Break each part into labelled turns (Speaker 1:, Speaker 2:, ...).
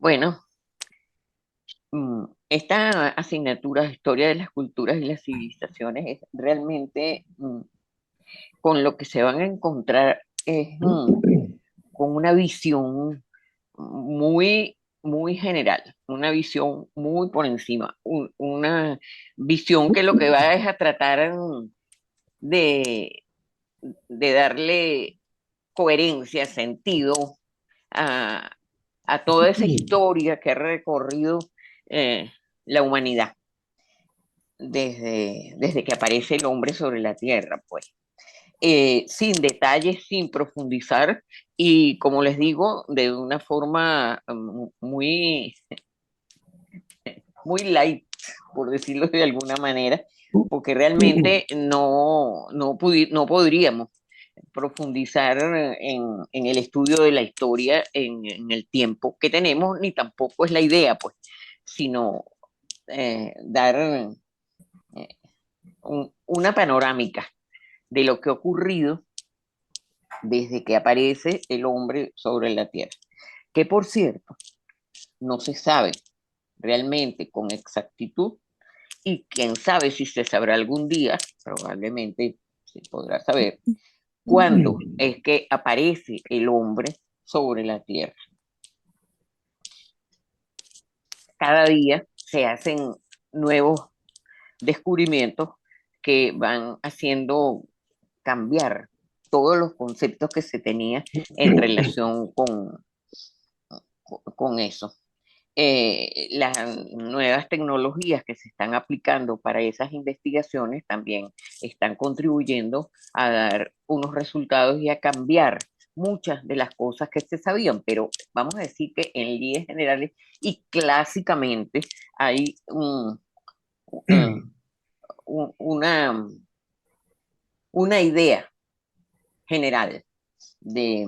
Speaker 1: Bueno, esta asignatura de Historia de las Culturas y las Civilizaciones es realmente con lo que se van a encontrar es con una visión muy general, una visión muy por encima, una visión que lo que va es a tratar de, de darle coherencia, sentido a, a toda esa historia que ha recorrido eh, la humanidad desde que aparece el hombre sobre la tierra, pues. Sin detalles, sin profundizar y, como les digo, de una forma muy light, por decirlo de alguna manera, porque realmente no podríamos profundizar en el estudio de la historia en el tiempo que tenemos, ni tampoco es la idea, pues, sino dar una panorámica de lo que ha ocurrido desde que aparece el hombre sobre la tierra. Que por cierto, no se sabe realmente con exactitud y quién sabe si se sabrá algún día, probablemente se podrá saber, cuándo es que aparece el hombre sobre la tierra. Cada día se hacen nuevos descubrimientos que van haciendo cambiar todos los conceptos que se tenía en relación con eso. Las nuevas tecnologías que se están aplicando para esas investigaciones también están contribuyendo a dar unos resultados y a cambiar muchas de las cosas que se sabían, pero vamos a decir que en líneas generales y clásicamente hay un, una idea general de,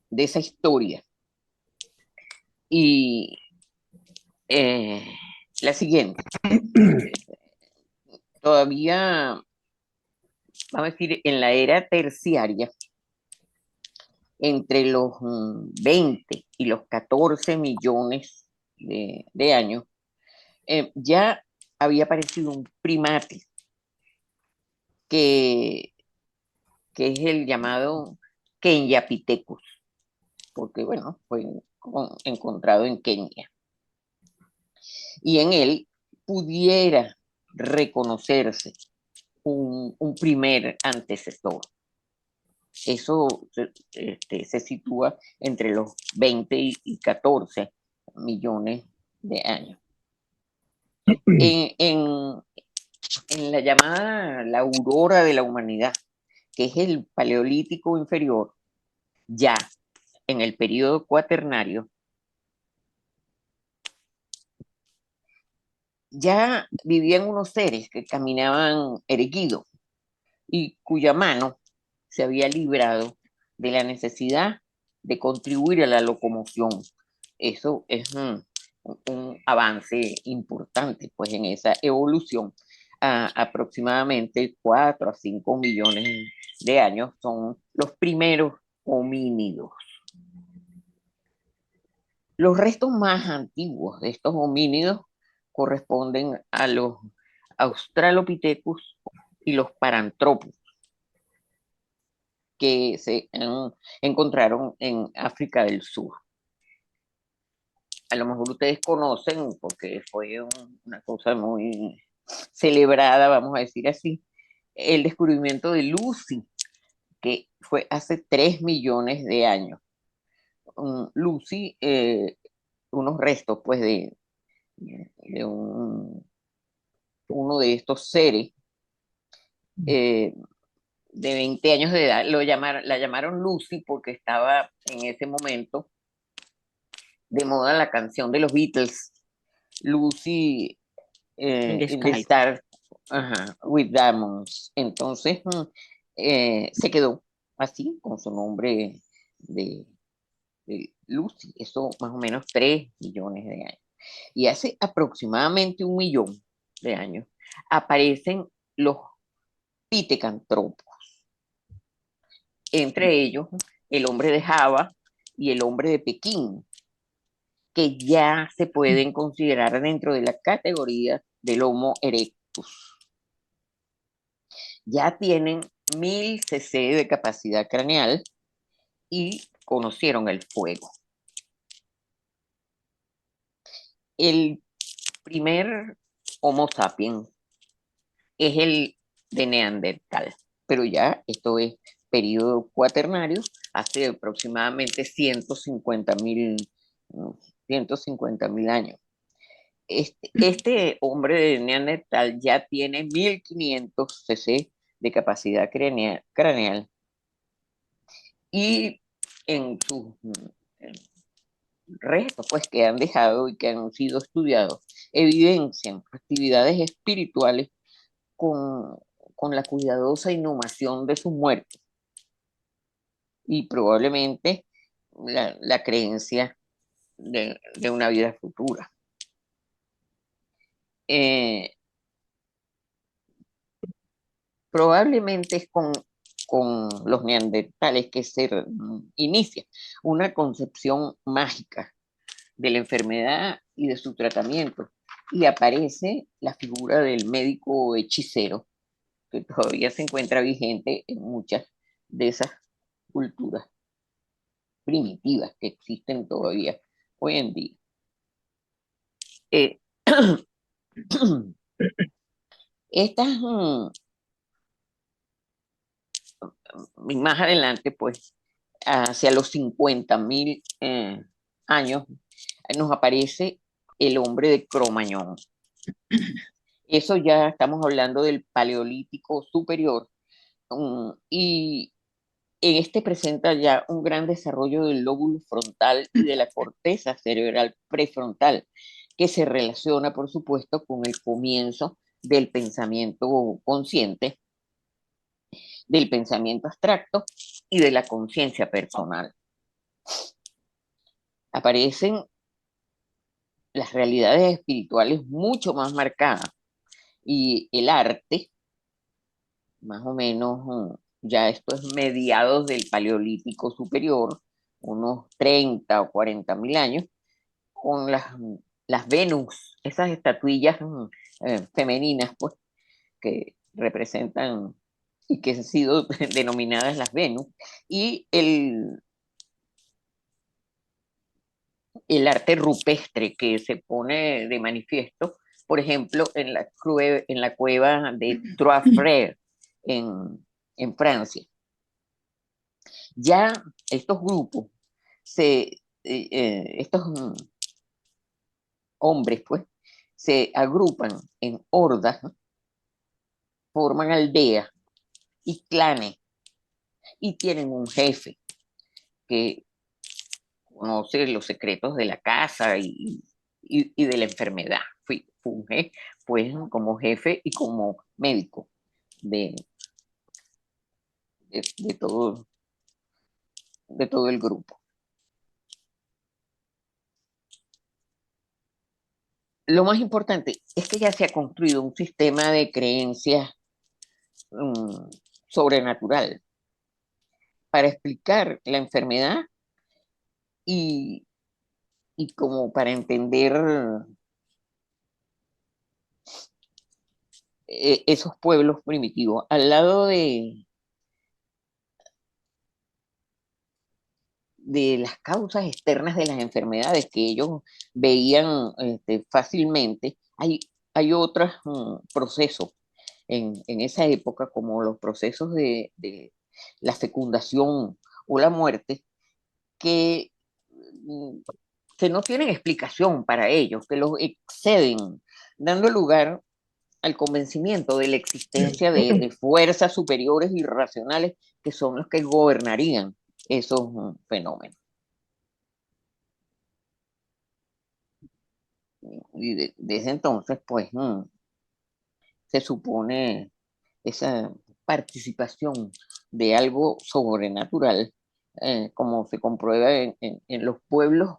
Speaker 1: de esa historia. Y eh, la siguiente, todavía, vamos a decir, en la era terciaria, entre los 20 y los 14 millones de años, ya había aparecido un primate que, que es el llamado Kenyapithecus, porque bueno, fue encontrado en Kenia. Y en él pudiera reconocerse un primer antecesor. Eso se sitúa entre los 20 y 14 millones de años. En, en, en la llamada la aurora de la humanidad, que es el paleolítico inferior, ya en el periodo cuaternario, ya vivían unos seres que caminaban erguidos y cuya mano se había librado de la necesidad de contribuir a la locomoción. Eso es un avance importante, pues en esa evolución, aproximadamente 4 a 5 millones de años son los primeros homínidos. Los restos más antiguos de estos homínidos corresponden a los Australopithecus y los Paranthropus, que se encontraron en África del Sur. A lo mejor ustedes conocen, porque fue una cosa muy celebrada, vamos a decir así, el descubrimiento de Lucy, que fue hace 3 millones de años. Lucy, unos restos pues de uno de estos seres eh, de 20 años de edad, la llamaron Lucy porque estaba en ese momento de moda la canción de los Beatles, Lucy
Speaker 2: In the
Speaker 1: in the
Speaker 2: Sky.
Speaker 1: Star, ajá, with Diamonds. Entonces se quedó así con su nombre de, de Lucy. Eso más o menos 3 millones de años. Y hace aproximadamente 1 millón de años aparecen los pitecantropos, entre ellos el hombre de Java y el hombre de Pekín. que ya se pueden considerar dentro de la categoría del Homo erectus. Ya tienen 1000 cc de capacidad craneal y conocieron el fuego. El primer Homo sapiens es el de Neandertal, pero ya esto es periodo cuaternario, hace aproximadamente 150.000 años. Este hombre de Neandertal ya tiene 1500 cc de capacidad craneal y en sus restos pues, que han dejado y que han sido estudiados evidencian actividades espirituales con, con la cuidadosa inhumación de sus muertos y probablemente la creencia de una vida futura. Eh, Probablemente es con los neandertales que se inicia una concepción mágica de la enfermedad y de su tratamiento. Y aparece la figura del médico hechicero, que todavía se encuentra vigente en muchas de esas culturas primitivas que existen todavía hoy en día. Eh, estas, más adelante, pues, hacia los 50.000 años, nos aparece el hombre de Cromañón. Eso ya estamos hablando del Paleolítico superior, y en este presenta ya un gran desarrollo del lóbulo frontal y de la corteza cerebral prefrontal, que se relaciona, por supuesto, con el comienzo del pensamiento consciente, del pensamiento abstracto y de la conciencia personal. Aparecen las realidades espirituales mucho más marcadas y el arte, más o menos, ya esto es mediados del Paleolítico superior, unos 30 o 40.000 años, con las Venus, esas estatuillas femeninas, pues, que representan y que han sido denominadas las Venus, y el arte rupestre que se pone de manifiesto, por ejemplo, en la cueva de Trois Frères en Francia. Ya estos grupos, estos hombres, pues, se agrupan en hordas, ¿no? Forman aldeas y clanes y tienen un jefe que conoce los secretos de la casa y de la enfermedad. Funge pues como jefe y como médico de, de todo el grupo. Lo más importante es que ya se ha construido un sistema de creencias um, sobrenatural para explicar la enfermedad y, y como para entender esos pueblos primitivos. Al lado de las causas externas de las enfermedades que ellos veían fácilmente, hay otros procesos en esa época, como los procesos de la fecundación o la muerte, que, mm, que no tienen explicación para ellos, que los exceden, dando lugar al convencimiento de la existencia de fuerzas superiores y racionales que son los que gobernarían esos fenómenos. Y desde entonces, pues, se supone esa participación de algo sobrenatural, como se comprueba en los pueblos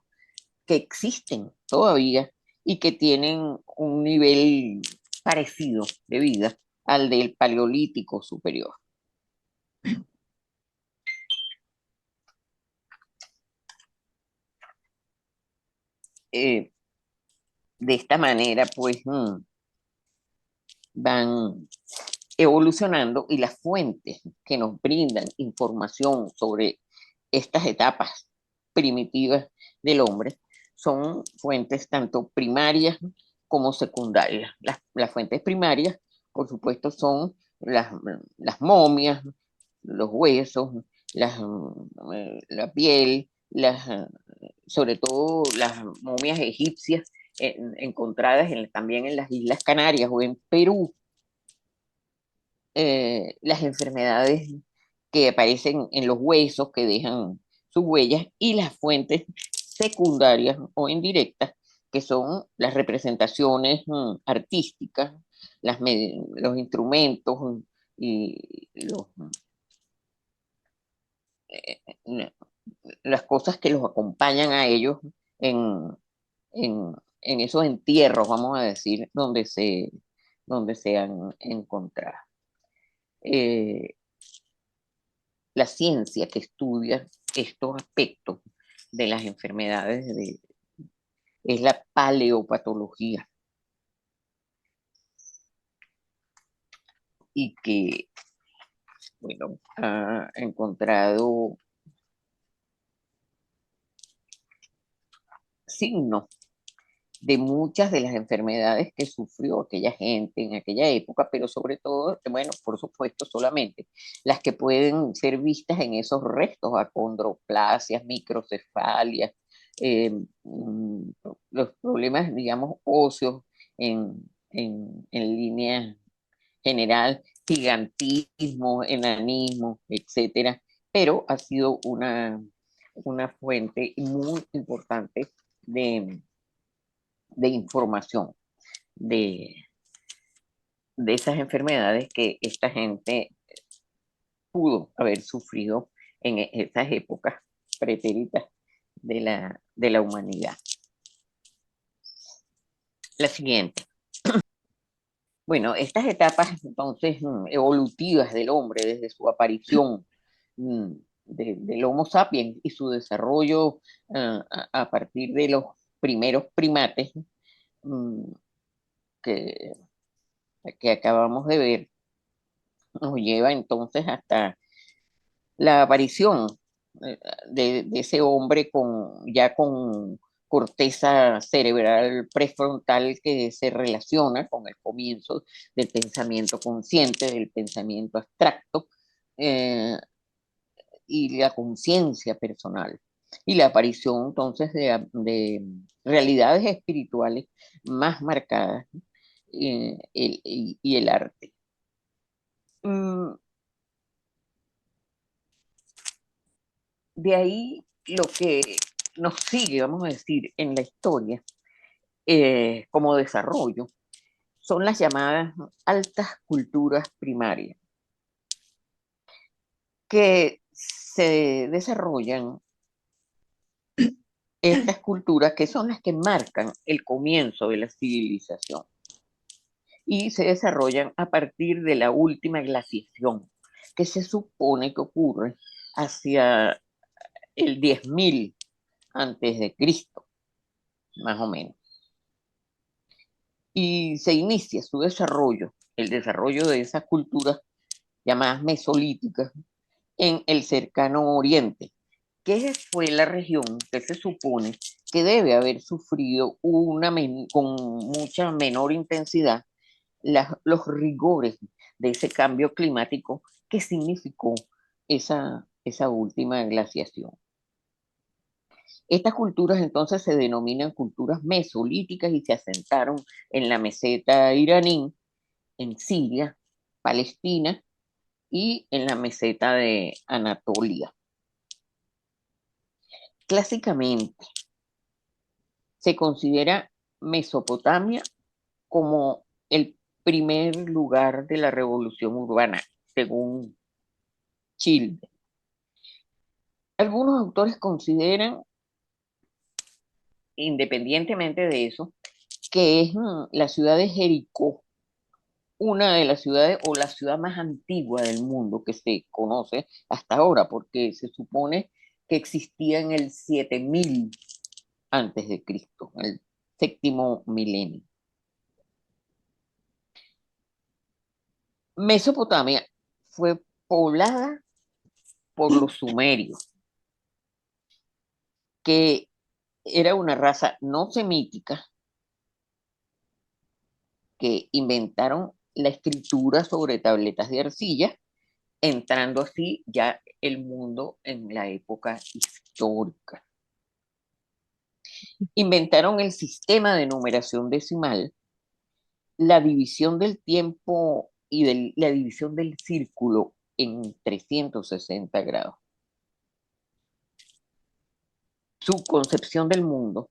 Speaker 1: que existen todavía y que tienen un nivel parecido de vida al del Paleolítico superior. eh, de esta manera, pues van evolucionando y las fuentes que nos brindan información sobre estas etapas primitivas del hombre son fuentes tanto primarias como secundarias. Las fuentes primarias, por supuesto, son las momias, los huesos, la piel, sobre todo las momias egipcias encontradas también en las Islas Canarias o en Perú, las enfermedades que aparecen en los huesos que dejan sus huellas y las fuentes secundarias o indirectas, que son las representaciones artísticas, los instrumentos y eh, las cosas que los acompañan a ellos en, en esos entierros, vamos a decir, donde se han encontrado. Eh, la ciencia que estudia estos aspectos de las enfermedades es la paleopatología y que, bueno, ha encontrado signos de muchas de las enfermedades que sufrió aquella gente en aquella época, pero sobre todo, bueno, por supuesto, solamente las que pueden ser vistas en esos restos, acondroplasias, microcefalias, eh, mm, los problemas, digamos, óseos en línea general, gigantismo, enanismo, etcétera, pero ha sido una fuente muy importante de información de, de esas enfermedades que esta gente pudo haber sufrido en esas épocas pretéritas de la humanidad. La siguiente. Bueno, estas etapas entonces evolutivas del hombre desde su aparición del Homo sapiens y su desarrollo a partir de los primeros primates mm, que, que acabamos de ver, nos lleva entonces hasta la aparición de ese hombre ya con corteza cerebral prefrontal que se relaciona con el comienzo del pensamiento consciente, del pensamiento abstracto eh, y la conciencia personal. Y la aparición entonces de realidades espirituales más marcadas y el arte. Mm, de ahí lo que nos sigue, vamos a decir, en la historia como desarrollo son las llamadas altas culturas primarias, que se desarrollan estas culturas que son las que marcan el comienzo de la civilización y se desarrollan a partir de la última glaciación, que se supone que ocurre hacia el 10.000 antes de Cristo, más o menos. Y se inicia su desarrollo, el desarrollo de esas culturas llamadas mesolíticas, en el cercano oriente, que fue la región que se supone que debe haber sufrido con mucha menor intensidad los rigores de ese cambio climático que significó esa última glaciación. Estas culturas entonces se denominan culturas mesolíticas y se asentaron en la meseta iraní, en Siria, Palestina y en la meseta de Anatolia. Clásicamente se considera Mesopotamia como el primer lugar de la revolución urbana, según Childe. Algunos autores consideran, independientemente de eso, que es la ciudad de Jericó, una de las ciudades o la ciudad más antigua del mundo que se conoce hasta ahora, porque se supone que existía en el 7000 antes de Cristo, el séptimo milenio. Mesopotamia fue poblada por los sumerios, que era una raza no semítica que inventaron la escritura sobre tabletas de arcilla, entrando así ya el mundo en la época histórica. Inventaron el sistema de numeración decimal, la división del tiempo y la división del círculo en 360 grados. Su concepción del mundo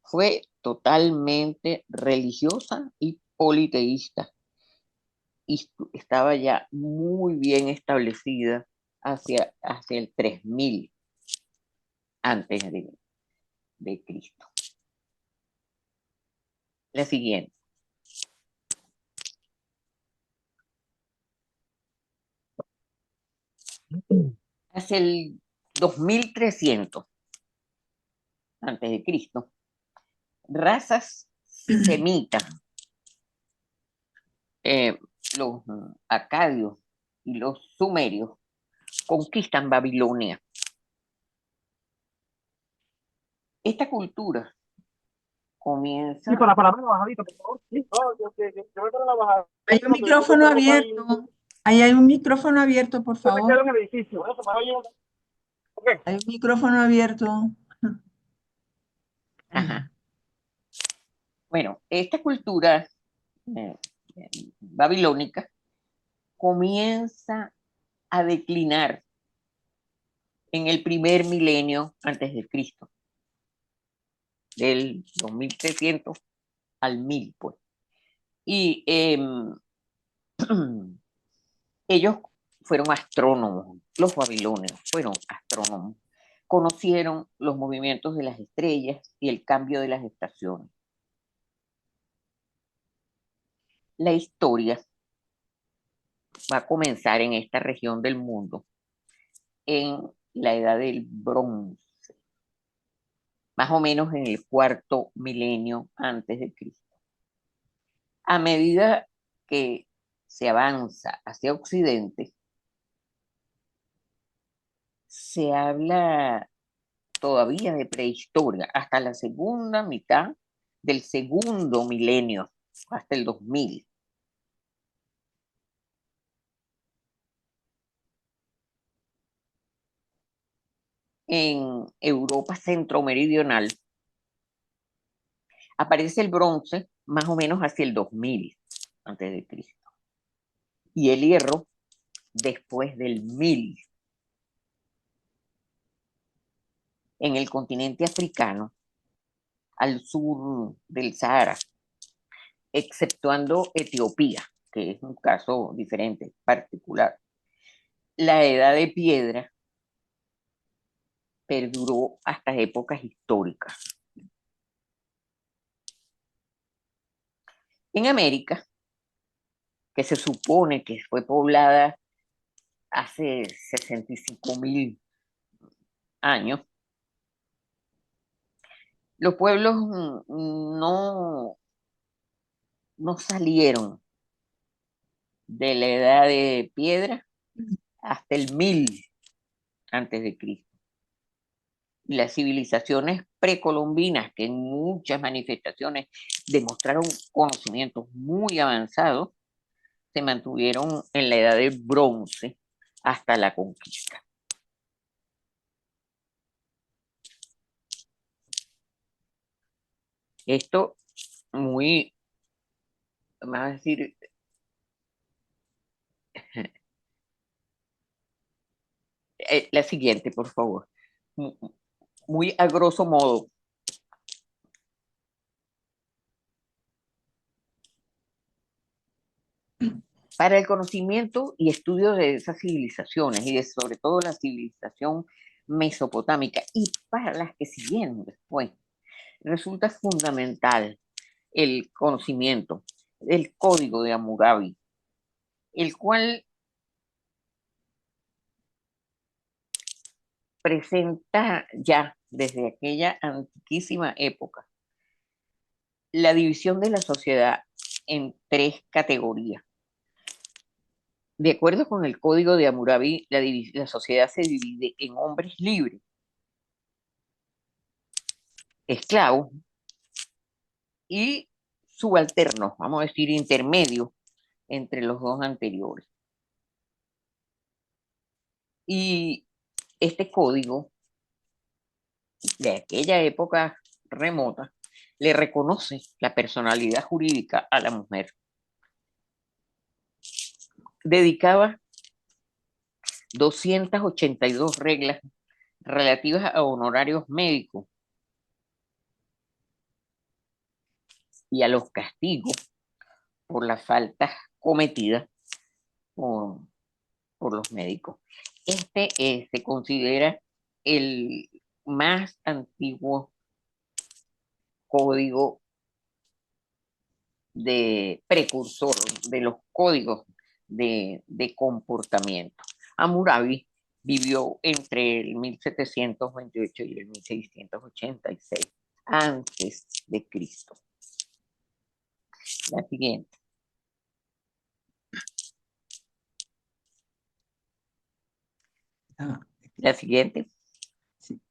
Speaker 1: fue totalmente religiosa y politeísta, y estaba ya muy bien establecida hacia el 3000 antes de Cristo. La siguiente. Hacia el 2300 antes de Cristo, razas semitas, eh, los acadios y los sumerios, conquistan Babilonia. Esta cultura comienza.
Speaker 2: Sí, para la bajadita, por favor. Sí, no, yo voy para la bajada.
Speaker 3: Hay un micrófono abierto. Ahí hay un micrófono abierto, por
Speaker 2: Yo me quedo
Speaker 3: favor.
Speaker 2: en el edificio. Eso, para yo. Ok.
Speaker 3: Hay un micrófono abierto.
Speaker 1: Ajá. Bueno, esta cultura eh, babilónica comienza a declinar en el primer milenio antes de Cristo, del 2300 al 1000, pues. Y ellos fueron astrónomos, los babilonios fueron astrónomos, conocieron los movimientos de las estrellas y el cambio de las estaciones. La historia va a comenzar en esta región del mundo en la edad del bronce, más o menos en el cuarto milenio antes de Cristo. A medida que se avanza hacia Occidente, se habla todavía de prehistoria hasta la segunda mitad del segundo milenio, hasta el 2000. En Europa centro-meridional aparece el bronce más o menos hacia el 2000 antes de Cristo, y el hierro después del 1000. En el continente africano, al sur del Sahara, exceptuando Etiopía, que es un caso diferente, particular. La edad de piedra perduró hasta épocas históricas. En América, que se supone que fue poblada hace 65.000 años, los pueblos no salieron de la edad de piedra hasta el 1000 antes de Cristo. Y las civilizaciones precolombinas, que en muchas manifestaciones demostraron conocimientos muy avanzados, se mantuvieron en la edad del bronce hasta la conquista. Esto muy, vamos a decir, la siguiente, por favor. Muy a grosso modo. Para el conocimiento y estudio de esas civilizaciones y de sobre todo la civilización mesopotámica y para las que siguieron después, resulta fundamental el conocimiento del código de Hammurabi, el cual presenta ya desde aquella antiquísima época la división de la sociedad en tres categorías. De acuerdo con el Código de Hammurabi, la sociedad se divide en hombres libres, esclavos y subalternos, vamos a decir intermedios entre los dos anteriores. Y este código de aquella época remota le reconoce la personalidad jurídica a la mujer. Dedicaba 282 reglas relativas a honorarios médicos y a los castigos por las faltas cometidas por, por los médicos. Este se considera el más antiguo código de precursor de los códigos de comportamiento. Hammurabi vivió entre el 1728 y el 1686 antes de Cristo. La siguiente.
Speaker 3: Ah,
Speaker 1: La siguiente.
Speaker 3: sí.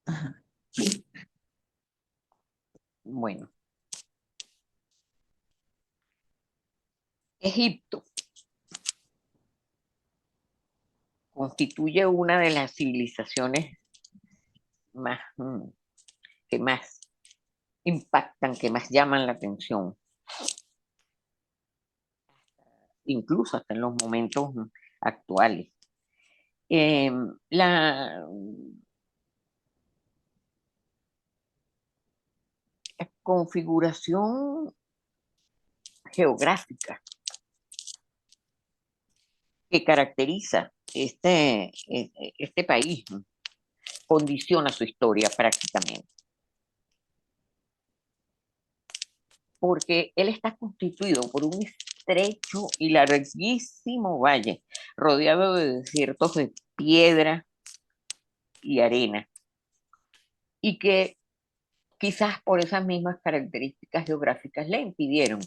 Speaker 3: Ajá.
Speaker 1: Bueno, Egipto constituye una de las civilizaciones más que más impactan, que más llaman la atención, incluso hasta en los momentos actuales. La configuración geográfica que caracteriza este país condiciona su historia prácticamente, porque él está constituido por un estrecho y larguísimo valle rodeado de desiertos de piedra y arena, y que quizás por esas mismas características geográficas le impidieron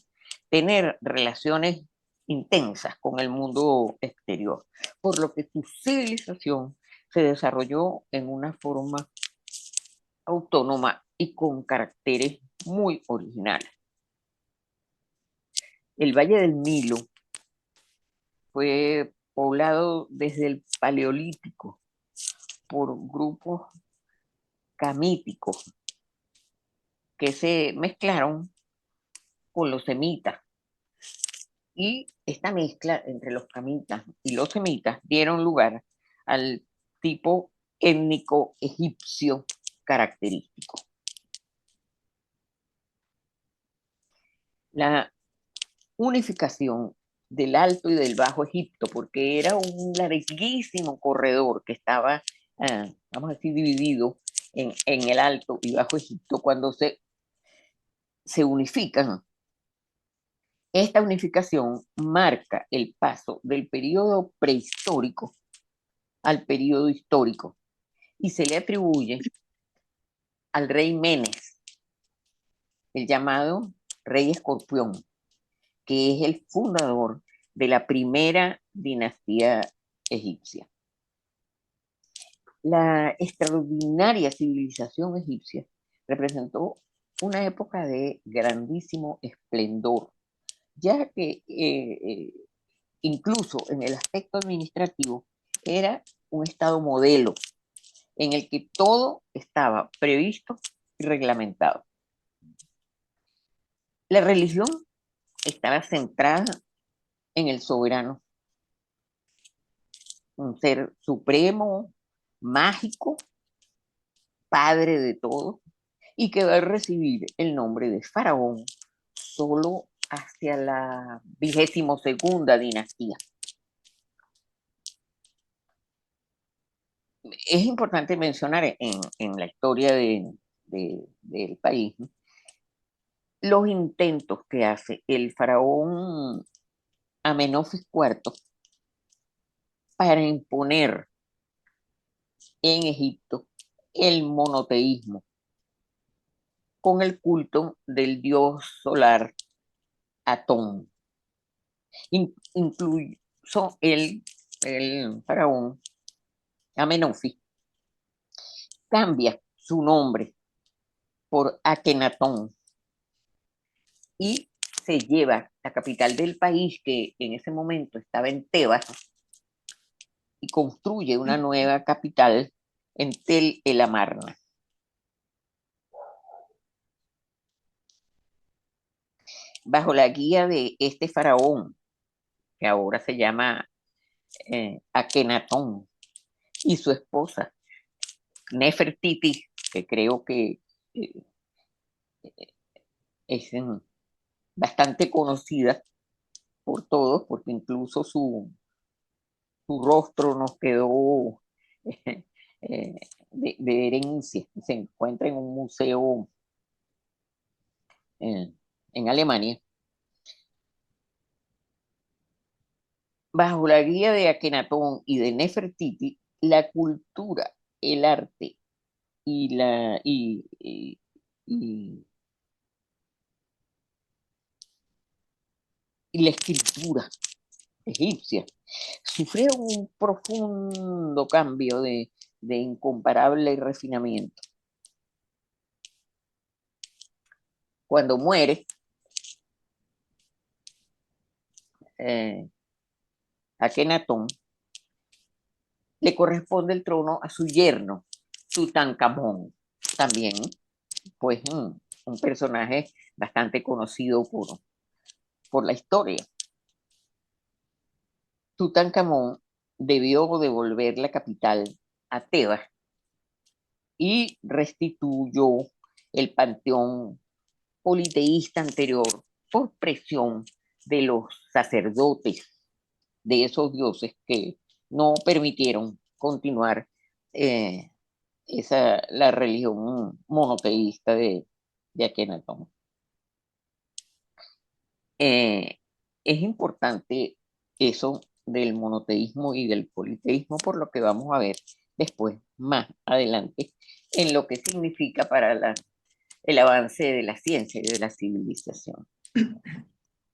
Speaker 1: tener relaciones intensas con el mundo exterior, por lo que su civilización se desarrolló en una forma autónoma y con caracteres muy originales. El Valle del Nilo fue poblado desde el Paleolítico por grupos camíticos que se mezclaron con los semitas. Y esta mezcla entre los camitas y los semitas dieron lugar al tipo étnico egipcio característico. La unificación del Alto y del Bajo Egipto, porque era un larguísimo corredor que estaba, vamos a decir, dividido en el Alto y Bajo Egipto, cuando se unifican. Esta unificación marca el paso del periodo prehistórico al periodo histórico y se le atribuye al rey Menes, el llamado rey Escorpión, que es el fundador de la primera dinastía egipcia. La extraordinaria civilización egipcia representó una época de grandísimo esplendor, ya que incluso en el aspecto administrativo era un estado modelo en el que todo estaba previsto y reglamentado. La religión estaba centrada en el soberano, un ser supremo, mágico, padre de todo, y que va a recibir el nombre de faraón solo hacia la 22ª dinastía. Es importante mencionar en la historia del país los intentos que hace el faraón Amenofis IV para imponer en Egipto el monoteísmo, con el culto del dios solar Atón. Incluso el faraón Amenofis cambia su nombre por Akenatón y se lleva la capital del país, que en ese momento estaba en Tebas, y construye una nueva capital en Tel el Amarna. Bajo la guía de este faraón, que ahora se llama Akenatón, y su esposa, Nefertiti, que creo que eh, es bastante conocida por todos, porque incluso su rostro nos quedó de herencia. Se encuentra en un museo en Alemania. Bajo la guía de Akenatón y de Nefertiti, la cultura, el arte y y la escritura egipcia sufrieron un profundo cambio de incomparable refinamiento. Cuando muere Akenatón, le corresponde el trono a su yerno, Tutankamón, también pues un personaje bastante conocido por la historia. Tutankamón debió devolver la capital a Tebas y restituyó el panteón politeísta anterior por presión de los sacerdotes de esos dioses que no permitieron continuar la religión monoteísta de Akenatón. Es importante eso del monoteísmo y del politeísmo, por lo que vamos a ver después, más adelante, en lo que significa para el avance de la ciencia y de la civilización.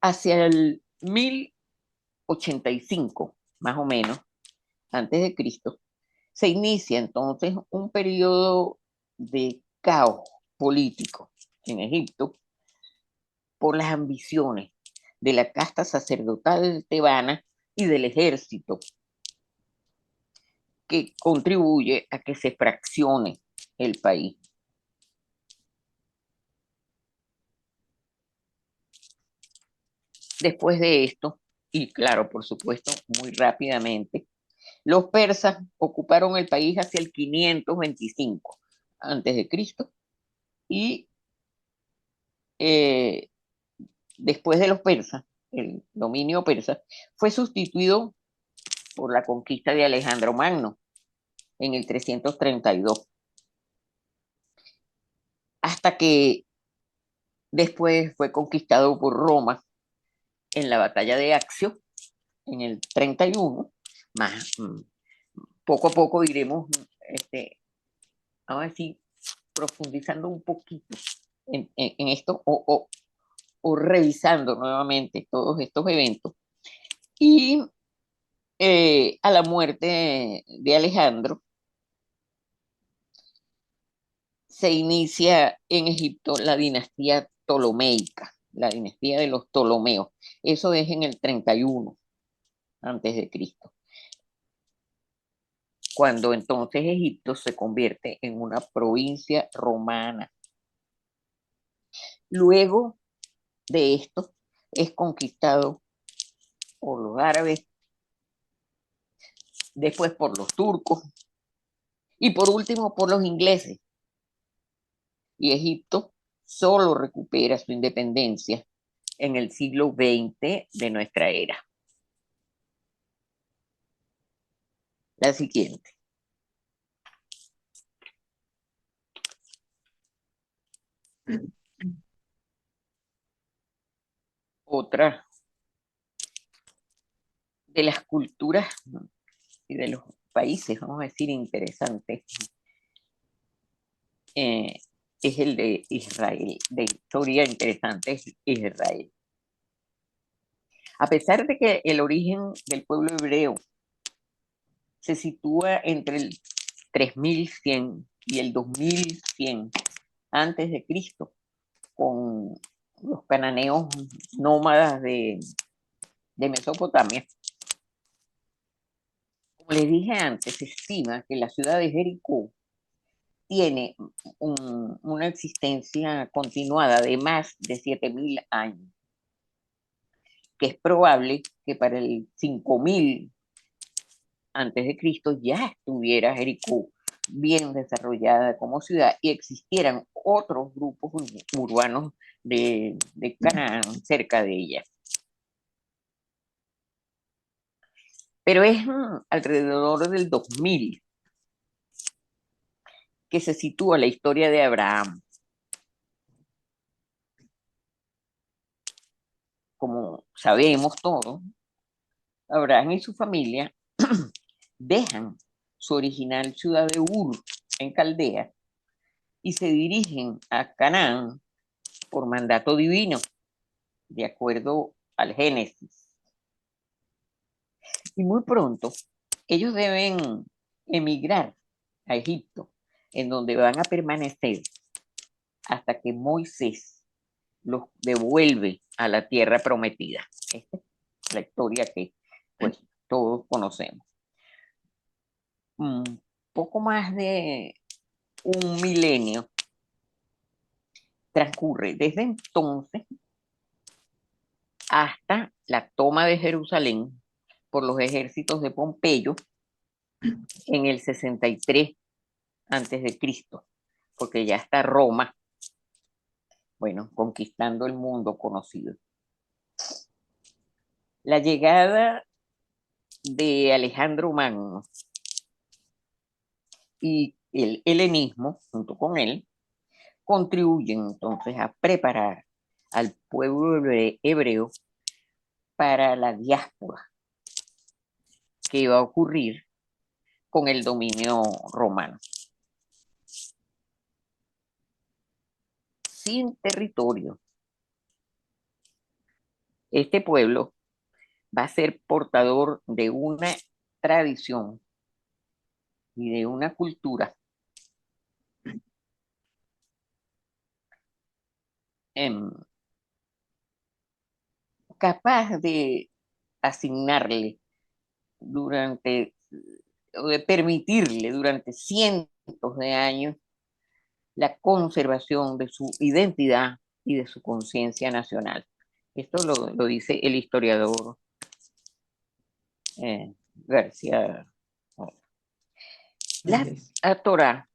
Speaker 1: Hacia el 1085, más o menos, antes de Cristo, se inicia entonces un periodo de caos político en Egipto por las ambiciones de la casta sacerdotal tebana y del ejército, que contribuye a que se fraccione el país. Después de esto, y claro, por supuesto, muy rápidamente, los persas ocuparon el país hacia el 525 antes de Cristo y después de los persas, el dominio persa, fue sustituido por la conquista de Alejandro Magno en el 332, hasta que después fue conquistado por Roma en la batalla de Accio en el 31, más poco a poco iremos, vamos a decir, profundizando un poquito en esto o revisando nuevamente todos estos eventos. Y a la muerte de Alejandro, se inicia en Egipto la dinastía ptolomeica, la dinastía de los Ptolomeos. Eso es en el 31 antes de Cristo, cuando entonces Egipto se convierte en una provincia romana. Luego de esto es conquistado por los árabes, después por los turcos y por último por los ingleses. Y Egipto solo recupera su independencia en el siglo XX de nuestra era. La siguiente. Otra de las culturas y de los países, vamos a decir, interesantes, es el de Israel, de historia interesante es Israel. A pesar de que el origen del pueblo hebreo se sitúa entre el 3100 y el 2100 antes de Cristo, con los cananeos nómadas de Mesopotamia. Como les dije antes, se estima que la ciudad de Jericó tiene una existencia continuada de más de 7000 años, que es probable que para el 5000 antes de Cristo ya estuviera Jericó bien desarrollada como ciudad y existieran otros grupos urbanos de Canaán cerca de ella. Pero es alrededor del 2000 que se sitúa la historia de Abraham. Como sabemos todos, Abraham y su familia dejan su original ciudad de Ur en Caldea y se dirigen a Canaán por mandato divino, de acuerdo al Génesis. Y muy pronto ellos deben emigrar a Egipto, en donde van a permanecer hasta que Moisés los devuelve a la tierra prometida. Esta es la historia que pues todos conocemos. Poco más de un milenio transcurre desde entonces hasta la toma de Jerusalén por los ejércitos de Pompeyo en el 63 antes de Cristo, porque ya está Roma, bueno, conquistando el mundo conocido. La llegada de Alejandro Magno y el helenismo, junto con él, contribuyen entonces a preparar al pueblo hebreo para la diáspora que iba a ocurrir con el dominio romano. Sin territorio, este pueblo va a ser portador de una tradición y de una cultura capaz de asignarle durante, o de permitirle durante cientos de años la conservación de su identidad y de su conciencia nacional. Esto lo dice el historiador García. La Torá,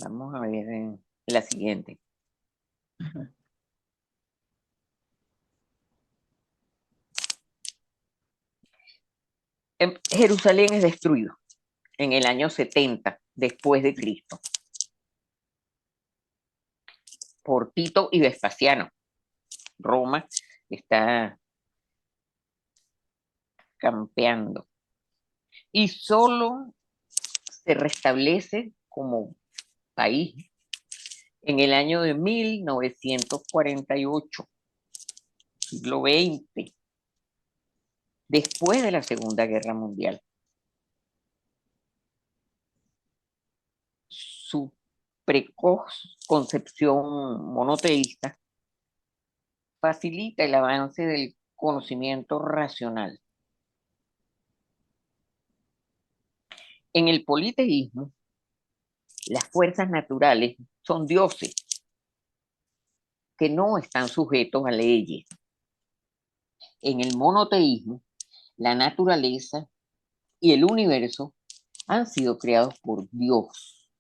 Speaker 1: vamos a ver la siguiente. Jerusalén es destruido en el año 70 después de Cristo por Tito y Vespasiano. Roma está campeando y solo se restablece como país en el año de 1948, siglo XX, después de la Segunda Guerra Mundial. Su precoz concepción monoteísta facilita el avance del conocimiento racional. En el politeísmo, las fuerzas naturales son dioses que no están sujetos a leyes. En el monoteísmo, la naturaleza y el universo han sido creados por Dios,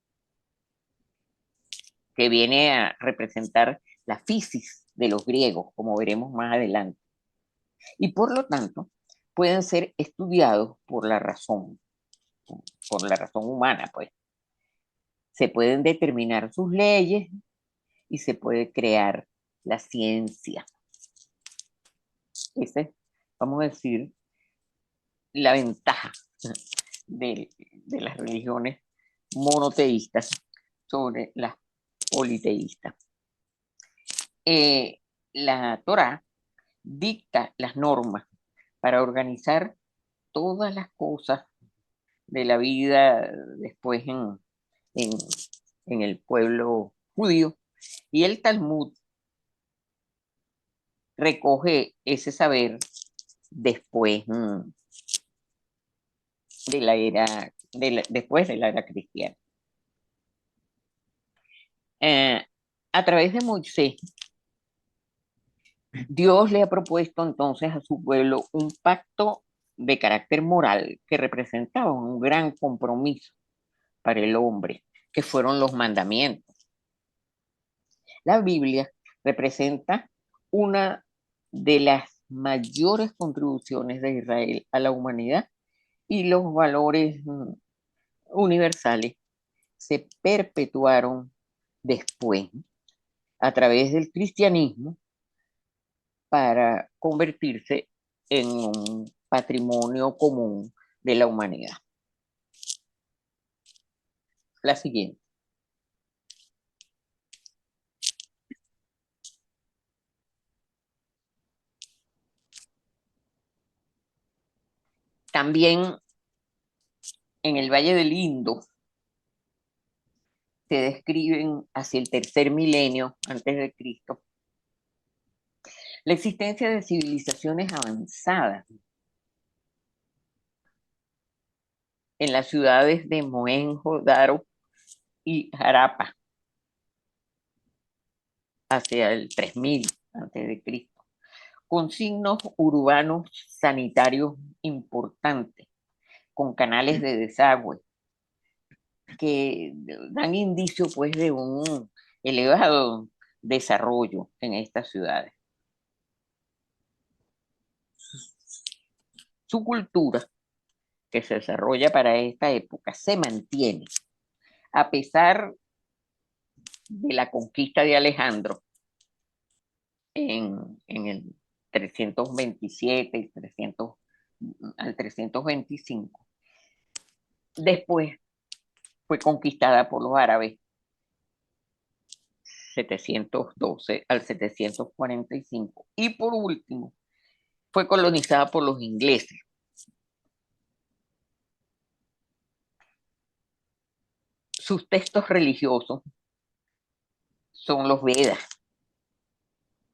Speaker 1: que viene a representar la physis de los griegos, como veremos más adelante. Y por lo tanto, pueden ser estudiados por la razón humana, pues. Se pueden determinar sus leyes y se puede crear la ciencia. Esa es, vamos a decir, la ventaja de las religiones monoteístas sobre las politeístas. La Torá dicta las normas para organizar todas las cosas de la vida después en, en el pueblo judío, y el Talmud recoge ese saber después de la era, después de la era cristiana. A través de Moisés, Dios le ha propuesto entonces a su pueblo un pacto de carácter moral que representaba un gran compromiso para el hombre, que fueron los mandamientos. La Biblia representa una de las mayores contribuciones de Israel a la humanidad, y los valores universales se perpetuaron después a través del cristianismo para convertirse en un patrimonio común de la humanidad. La siguiente. También en el Valle del Indo se describen hacia el tercer milenio antes de Cristo la existencia de civilizaciones avanzadas en las ciudades de Mohenjo-Daro y Harappa hacia el 3000 antes de Cristo, con signos urbanos sanitarios importantes, con canales de desagüe que dan indicio pues de un elevado desarrollo en estas ciudades. Su cultura, que se desarrolla para esta época, se mantiene a pesar de la conquista de Alejandro en el 327 y 300, al 325. Después fue conquistada por los árabes 712 al 745, y por último fue colonizada por los ingleses. Sus textos religiosos son los Vedas,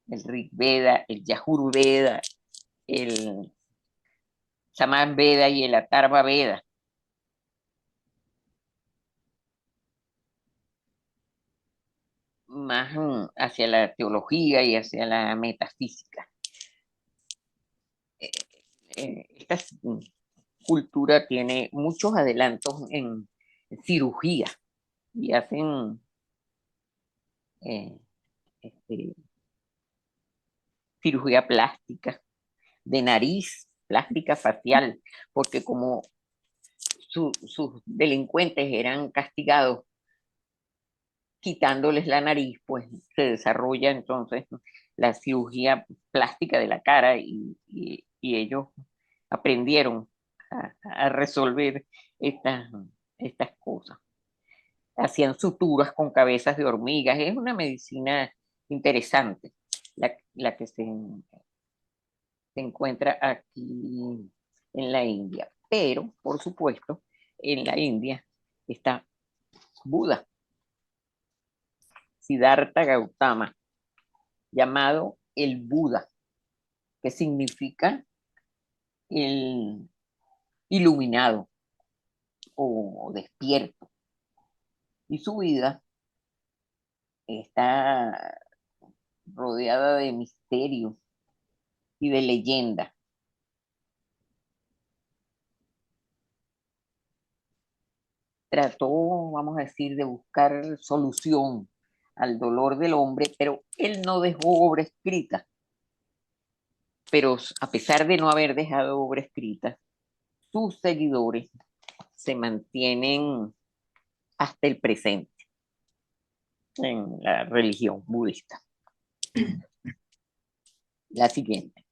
Speaker 1: el Rig Veda, el Yajur Veda, el Samad Veda y el Atharva Veda. Más hacia la teología y hacia la metafísica. Esta cultura tiene muchos adelantos en cirugía y hacen cirugía plástica, de nariz, plástica facial, porque como sus delincuentes eran castigados quitándoles la nariz, pues se desarrolla entonces la cirugía plástica de la cara, y ellos aprendieron a resolver estas cosas. Hacían suturas con cabezas de hormigas. Es una medicina interesante la que se encuentra aquí en la India. Pero, por supuesto, en la India está Buda, Siddhartha Gautama, llamado el Buda, que significa el iluminado o despierto. Y su vida está rodeada de misterio y de leyenda. Trató, vamos a decir, de buscar solución al dolor del hombre, pero él no dejó obra escrita. Pero a pesar de no haber dejado obra escrita, sus seguidores se mantienen hasta el presente en la religión budista. La siguiente.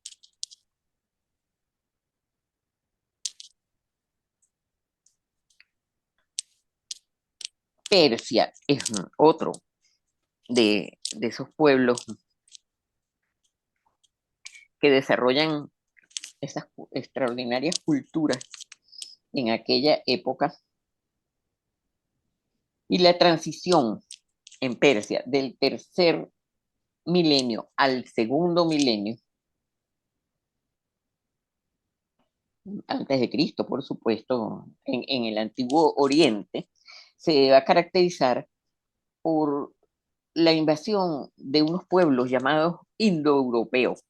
Speaker 1: Persia es otro de esos pueblos que desarrollan esas extraordinarias culturas en aquella época. Y la transición en Persia del tercer milenio al segundo milenio, antes de Cristo, por supuesto, en el antiguo Oriente, se va a caracterizar por la invasión de unos pueblos llamados indoeuropeos,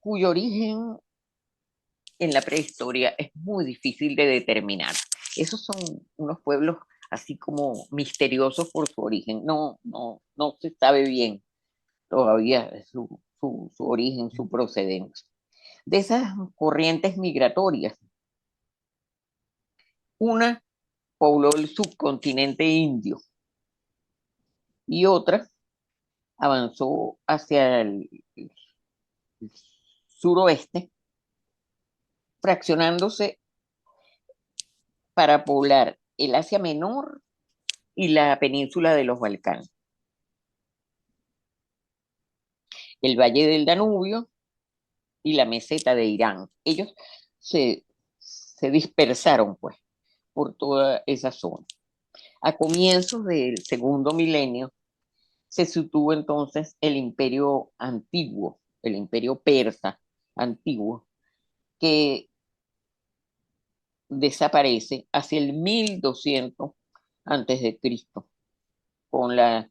Speaker 1: cuyo origen en la prehistoria es muy difícil de determinar. Esos son unos pueblos así como misteriosos por su origen. No se sabe bien todavía su origen, su procedencia. De esas corrientes migratorias, una pobló el subcontinente indio y otra avanzó hacia el suroeste, fraccionándose para poblar el Asia Menor y la península de los Balcanes, el valle del Danubio y la meseta de Irán. Ellos se dispersaron pues por toda esa zona. A comienzos del segundo milenio se situó entonces el imperio antiguo, el imperio persa antiguo, que desaparece hacia el 1200 antes de Cristo, con la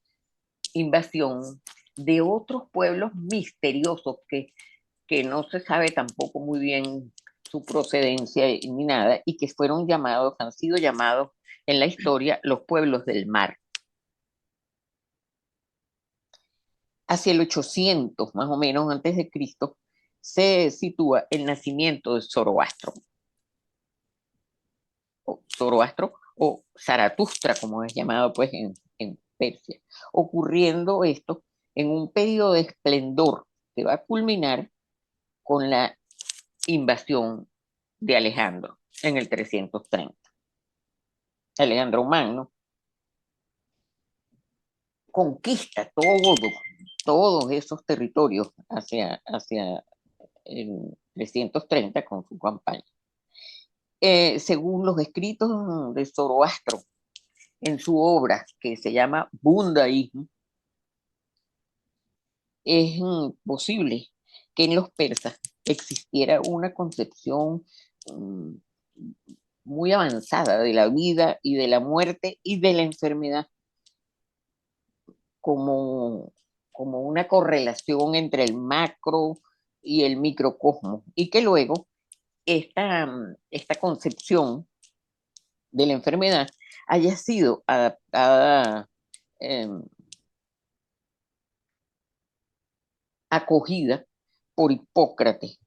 Speaker 1: invasión de otros pueblos misteriosos que no se sabe tampoco muy bien su procedencia ni nada, y que fueron llamados, han sido llamados en la historia los pueblos del mar. Hacia el 800, más o menos antes de Cristo, se sitúa el nacimiento de Zoroastro, o Zaratustra, como es llamado pues en Persia, ocurriendo esto en un periodo de esplendor que va a culminar con la invasión de Alejandro en el 330. Alejandro Magno conquista todos esos territorios hacia el 330 con su campaña. Según los escritos de Zoroastro en su obra que se llama Bundaísmo, es posible que en los persas existiera una concepción um, muy avanzada de la vida y de la muerte y de la enfermedad como, como una correlación entre el macro y el microcosmos, y que luego esta concepción de la enfermedad haya sido adaptada, eh, acogida por Hipócrates.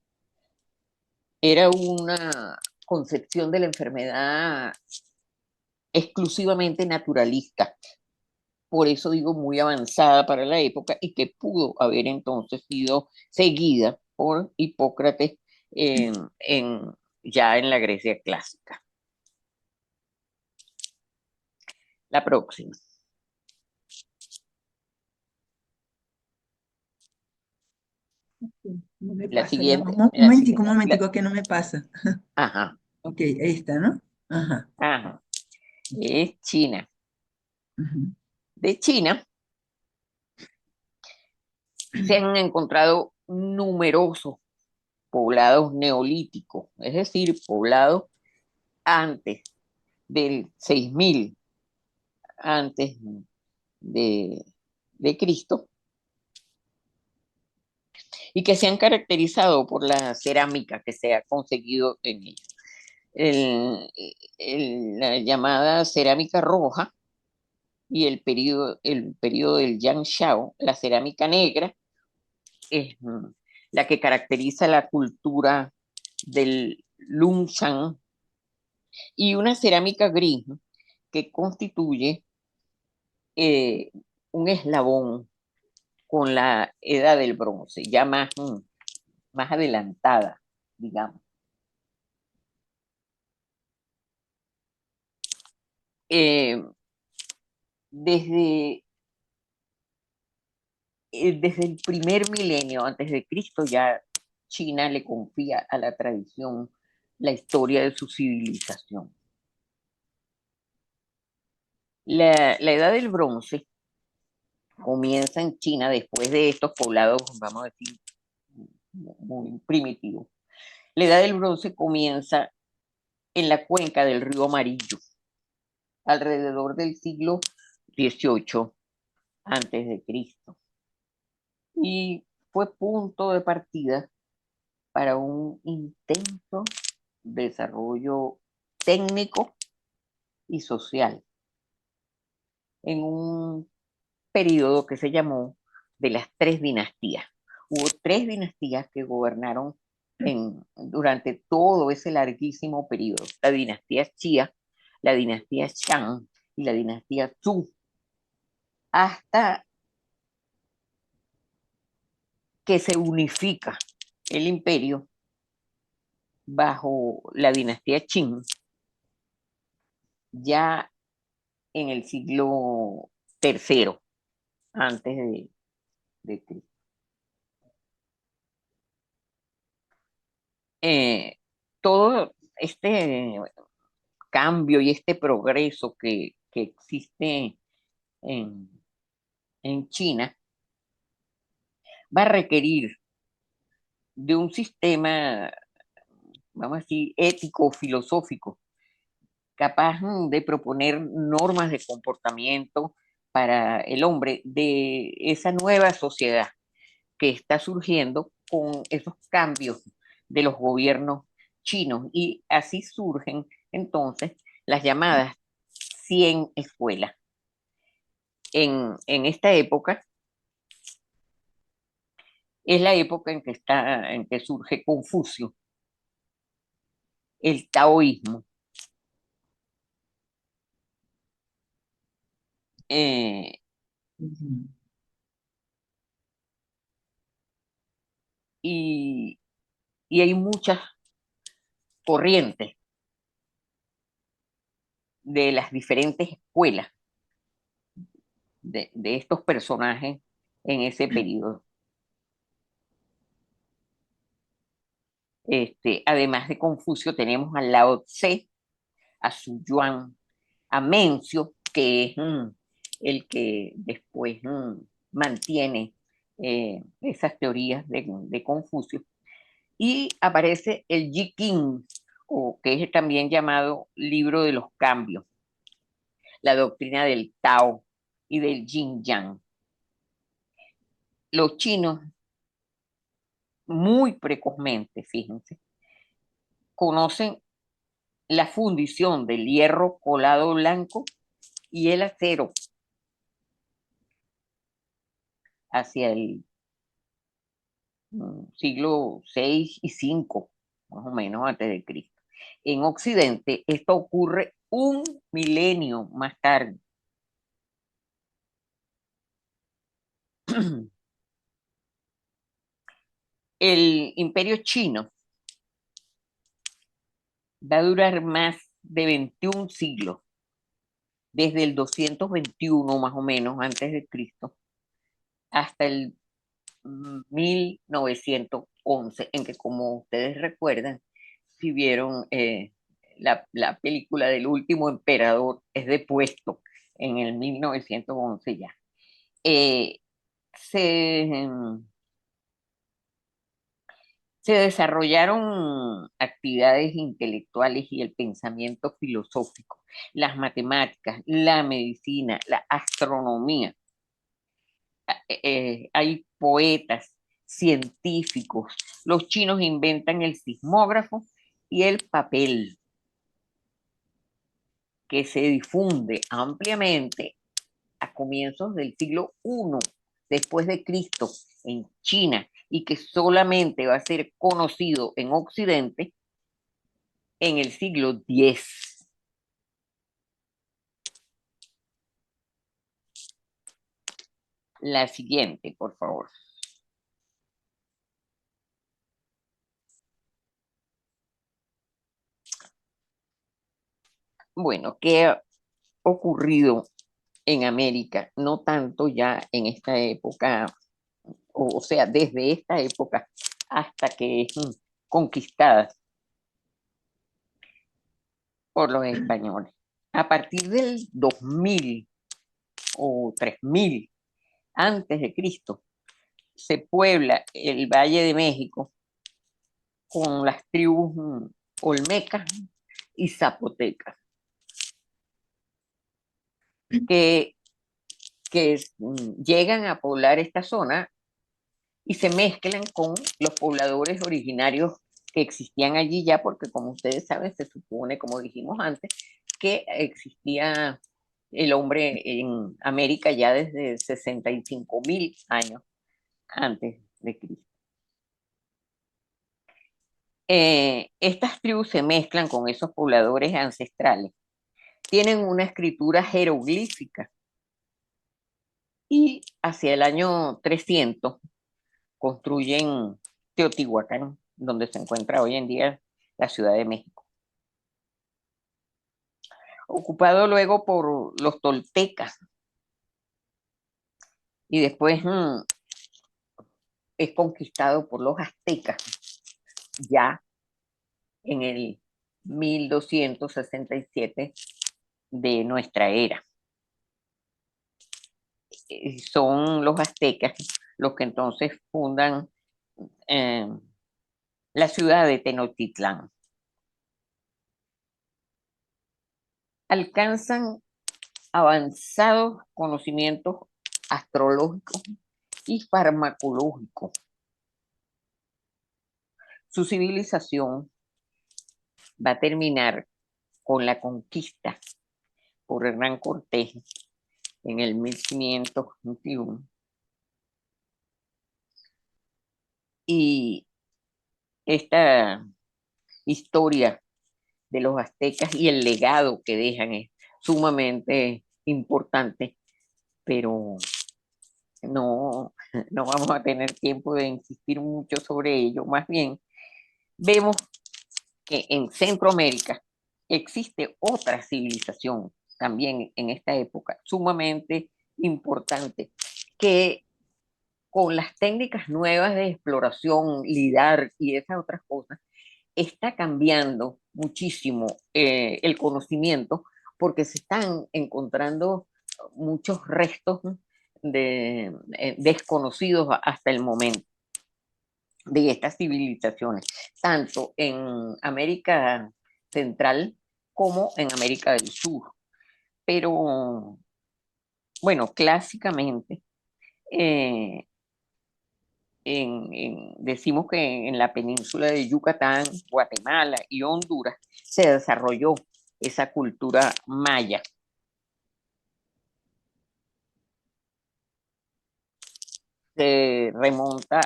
Speaker 1: Era una concepción de la enfermedad exclusivamente naturalista, por eso digo muy avanzada para la época, y que pudo haber entonces sido seguida por Hipócrates ya en la Grecia clásica. La próxima.
Speaker 3: No me
Speaker 1: La
Speaker 3: pasa, ya
Speaker 1: siguiente.
Speaker 3: vamos. Un
Speaker 1: La
Speaker 3: momentico, un
Speaker 1: siguiente.
Speaker 3: momentico, que no me pasa.
Speaker 1: Ajá,
Speaker 3: Ok, esta, ¿no? Ajá.
Speaker 1: ajá. Es China.
Speaker 3: Ujú.
Speaker 1: De China se han encontrado numerosos poblados neolíticos, es decir, poblados antes del 6000 antes de, de Cristo, y que se han caracterizado por la cerámica que se ha conseguido en ellos. La llamada cerámica roja y el periodo del Yangshao, la cerámica negra, es la que caracteriza la cultura del Lungshan, y una cerámica gris que constituye eh, un eslabón con la edad del bronce, ya más adelantada, digamos. Eh, Desde, desde el primer milenio antes de Cristo ya China le confía a la tradición la historia de su civilización. La edad del bronce comienza en China después de estos poblados, vamos a decir, muy primitivos. La edad del bronce comienza en la cuenca del río Amarillo, alrededor del siglo XVIII antes de Cristo. Y fue punto de partida para un intenso desarrollo técnico y social en un periodo que se llamó de las tres dinastías. Hubo tres dinastías que gobernaron durante todo ese larguísimo periodo. La dinastía Xia, la dinastía Shang y la dinastía Zhou, hasta que se unifica el imperio bajo la dinastía Qing, ya en el siglo tercero antes de Cristo. Eh, Todo este cambio y este progreso que existe en, en China va a requerir de un sistema, vamos a decir, ético, filosófico, capaz de proponer normas de comportamiento para el hombre de esa nueva sociedad que está surgiendo con esos cambios de los gobiernos chinos. Y así surgen entonces las llamadas 100 escuelas. En esta época es la época en que surge Confucio, el taoísmo, eh,
Speaker 3: Ujú.
Speaker 1: y, y hay muchas corrientes de las diferentes escuelas de estos personajes en ese periodo. Además de Confucio, tenemos a Lao Tse, a Su Yuan, a Mencio, que es el que después mantiene esas teorías de Confucio, y aparece el Yi King, o que es también llamado libro de los cambios, la doctrina del Tao y del Yin Yang. Los chinos, muy precozmente, fíjense, conocen la fundición del hierro colado blanco y el acero hacia el siglo VI y V, más o menos antes de Cristo. En Occidente, esto ocurre un milenio más tarde. El imperio chino va a durar más de 21 siglos, desde el 221 más o menos antes de Cristo hasta el 1911, en que, como ustedes recuerdan, si vieron la película del último emperador, es depuesto en el 1911 ya. Eh, se, Se desarrollaron actividades intelectuales y el pensamiento filosófico, las matemáticas, la medicina, la astronomía. Hay poetas, científicos. Los chinos inventan el sismógrafo y el papel, que se difunde ampliamente a comienzos del siglo I después de Cristo en China, y que solamente va a ser conocido en Occidente en el siglo X. La siguiente, por favor. Bueno, ¿qué ha ocurrido en América, no tanto ya en esta época, o sea, desde esta época hasta que es conquistada por los españoles. A partir del 2000 o 3000 antes de Cristo, se puebla el Valle de México con las tribus olmecas y zapotecas, que, que llegan a poblar esta zona y se mezclan con los pobladores originarios que existían allí ya, porque como ustedes saben, se supone, como dijimos antes, que existía el hombre en América ya desde 65.000 años antes de Cristo. Estas tribus se mezclan con esos pobladores ancestrales, tienen una escritura jeroglífica y hacia el año 300 construyen Teotihuacán, donde se encuentra hoy en día la Ciudad de México. Ocupado luego por los toltecas y después es conquistado por los aztecas ya en el 1267 de nuestra era. Son los aztecas los que entonces fundan la ciudad de Tenochtitlán. Alcanzan avanzados conocimientos astrológicos y farmacológicos. Su civilización va a terminar con la conquista por Hernán Cortés en el 1521. Y esta historia de los aztecas y el legado que dejan es sumamente importante, pero no, no vamos a tener tiempo de insistir mucho sobre ello. Más bien, vemos que en Centroamérica existe otra civilización también en esta época sumamente importante, que con las técnicas nuevas de exploración, lidar y esas otras cosas, está cambiando muchísimo el conocimiento porque se están encontrando muchos restos desconocidos hasta el momento de estas civilizaciones, tanto en América Central como en América del Sur. Pero, bueno, clásicamente, eh, decimos que en la península de Yucatán, Guatemala y Honduras se desarrolló esa cultura maya. Se remonta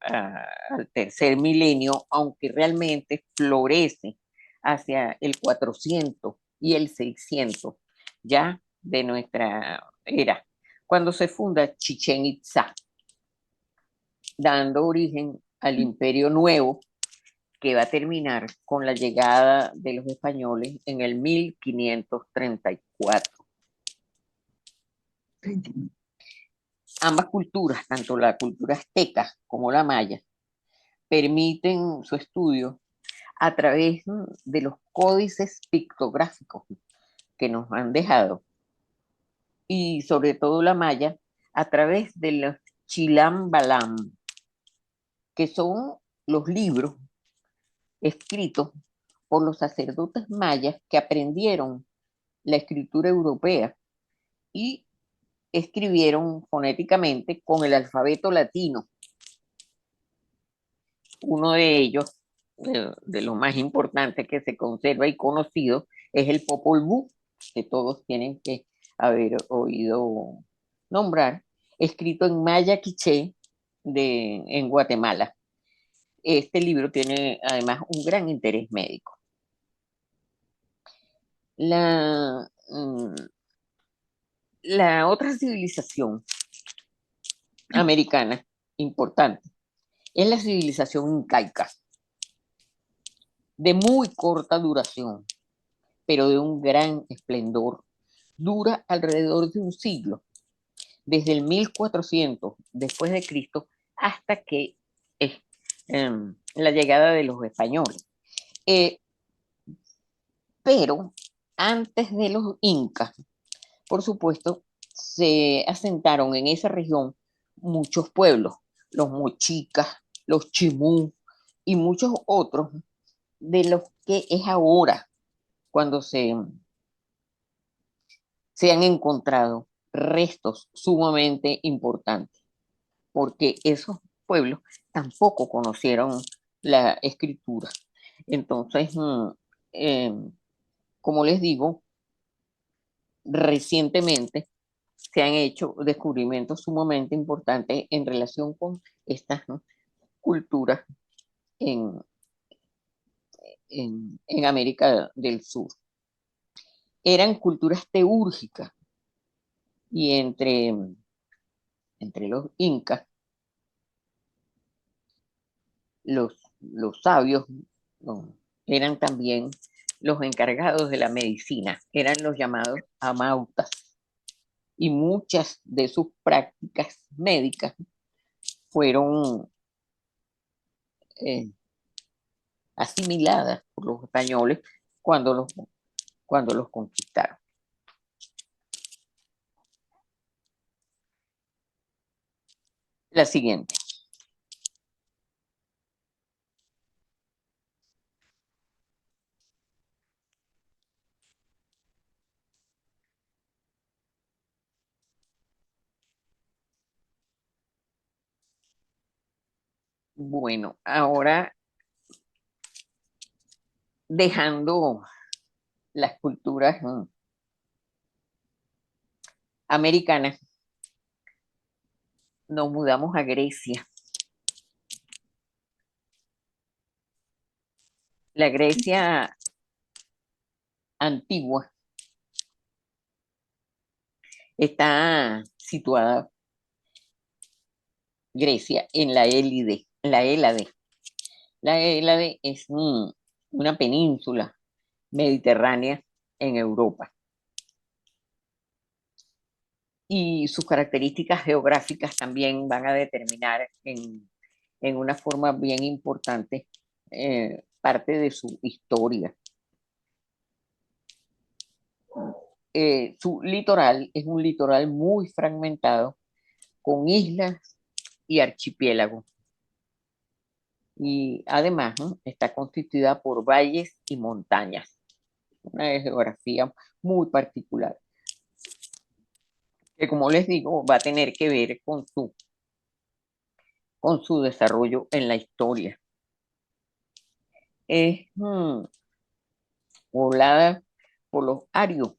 Speaker 1: al tercer milenio, aunque realmente florece hacia el 400 y el 600 ya de nuestra era, cuando se funda Chichén Itzá, dando origen al Imperio Nuevo, que va a terminar con la llegada de los españoles en el 1534. Ambas culturas, tanto la cultura azteca como la maya, permiten su estudio a través de los códices pictográficos que nos han dejado, y sobre todo la maya a través de los chilam balam, que son los libros escritos por los sacerdotes mayas que aprendieron la escritura europea y escribieron fonéticamente con el alfabeto latino. Uno de ellos, de lo más importante que se conserva y conocido, es el Popol Vuh, que todos tienen que haber oído nombrar, escrito en maya quiché en Guatemala. Este libro tiene además un gran interés médico. La, la otra civilización americana importante es la civilización incaica, de muy corta duración, pero de un gran esplendor dura alrededor de un siglo, desde el 1400 después de Cristo hasta que la llegada de los españoles. Pero antes de los incas, por supuesto, se asentaron en esa región muchos pueblos, los mochicas, los chimú y muchos otros de los que es ahora cuando se han encontrado restos sumamente importantes, porque esos pueblos tampoco conocieron la escritura. Entonces, eh, como les digo, recientemente se han hecho descubrimientos sumamente importantes en relación con estas, ¿no?, culturas en, en América del Sur. Eran culturas teúrgicas y entre los incas, los sabios, ¿no?, eran también los encargados de la medicina, eran los llamados amautas, y muchas de sus prácticas médicas fueron eh, asimiladas por los españoles cuando cuando los conquistaron. La siguiente. Bueno, ahora dejando las culturas americanas, nos mudamos a Grecia. La Grecia antigua está situada, Grecia, en la Élide, la Hélade. La Hélade es una península mediterránea en Europa. Y sus características geográficas también van a determinar en una forma bien importante parte de su historia. Su litoral es un litoral muy fragmentado, con islas y archipiélagos. Y además, ¿no?, está constituida por valles y montañas. Una geografía muy particular, que, como les digo, va a tener que ver con su desarrollo en la historia. Es poblada por los arios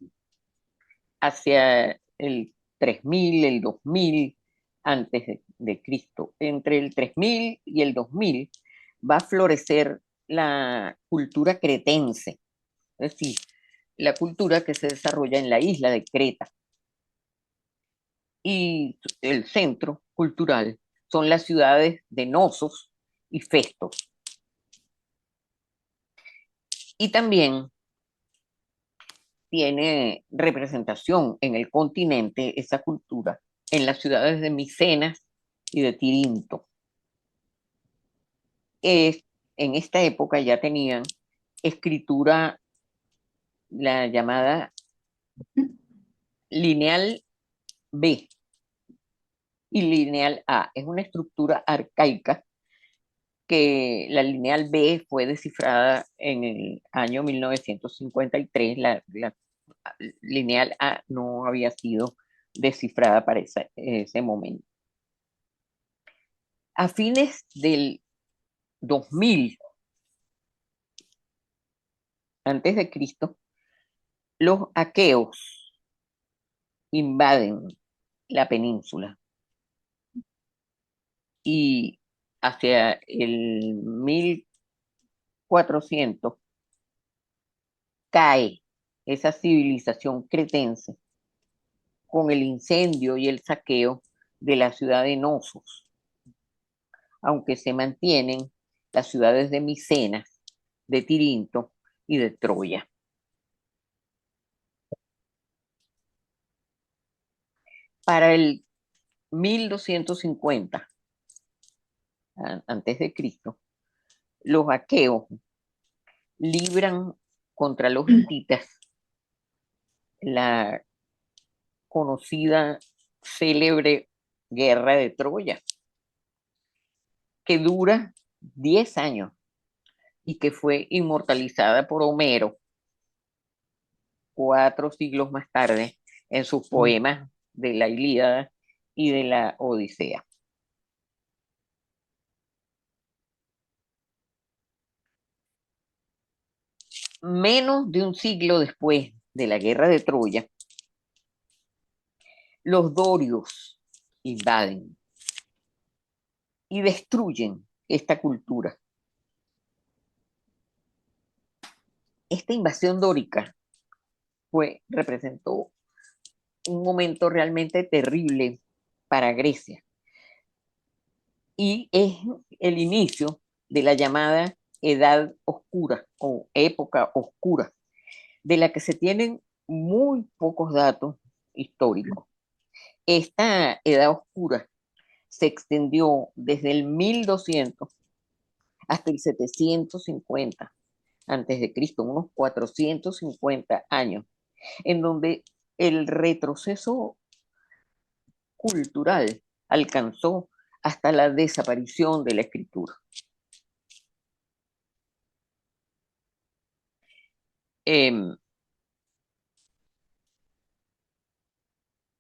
Speaker 1: hacia el 3000, el 2000 antes de Cristo. Entre el 3000 y el 2000 va a florecer la cultura cretense, es decir, la cultura que se desarrolla en la isla de Creta. Y el centro cultural son las ciudades de Nosos y Festos. Y también tiene representación en el continente esa cultura en las ciudades de Micenas y de Tirinto. En esta época ya tenían escritura, la llamada lineal B y lineal A. Es una estructura arcaica que la lineal B fue descifrada en el año 1953. La lineal A no había sido descifrada para ese momento. A fines del 2000 antes de Cristo, los aqueos invaden la península y hacia el 1400 cae esa civilización cretense con el incendio y el saqueo de la ciudad de Nosos, aunque se mantienen las ciudades de Micenas, de Tirinto y de Troya. Para el 1250 antes de Cristo, los aqueos libran contra los hititas la conocida, célebre guerra de Troya, que dura 10 años y que fue inmortalizada por Homero 4 siglos más tarde en sus poemas de la Ilíada y de la Odisea. Menos de un siglo después de la guerra de Troya, los dorios invaden y destruyen esta cultura. Esta invasión dórica representó un momento realmente terrible para Grecia y es el inicio de la llamada Edad Oscura o Época Oscura, de la que se tienen muy pocos datos históricos. Esta Edad Oscura se extendió desde el 1200 hasta el 750 antes de Cristo, unos 450 años, en donde el retroceso cultural alcanzó hasta la desaparición de la escritura.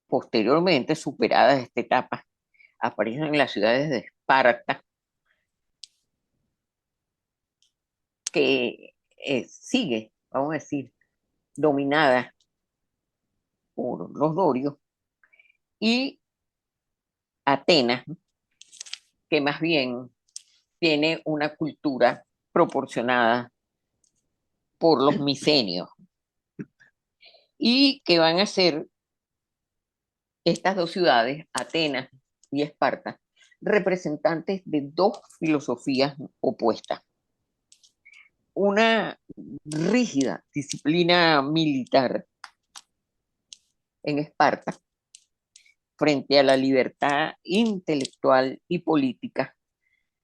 Speaker 1: Posteriormente, superada esta etapa, aparecen en las ciudades de Esparta, que sigue, vamos a decir, dominada por los dorios, y Atenas, que más bien tiene una cultura proporcionada por los micenios, y que van a ser estas dos ciudades, Atenas y Esparta, representantes de dos filosofías opuestas. Una rígida disciplina militar en Esparta frente a la libertad intelectual y política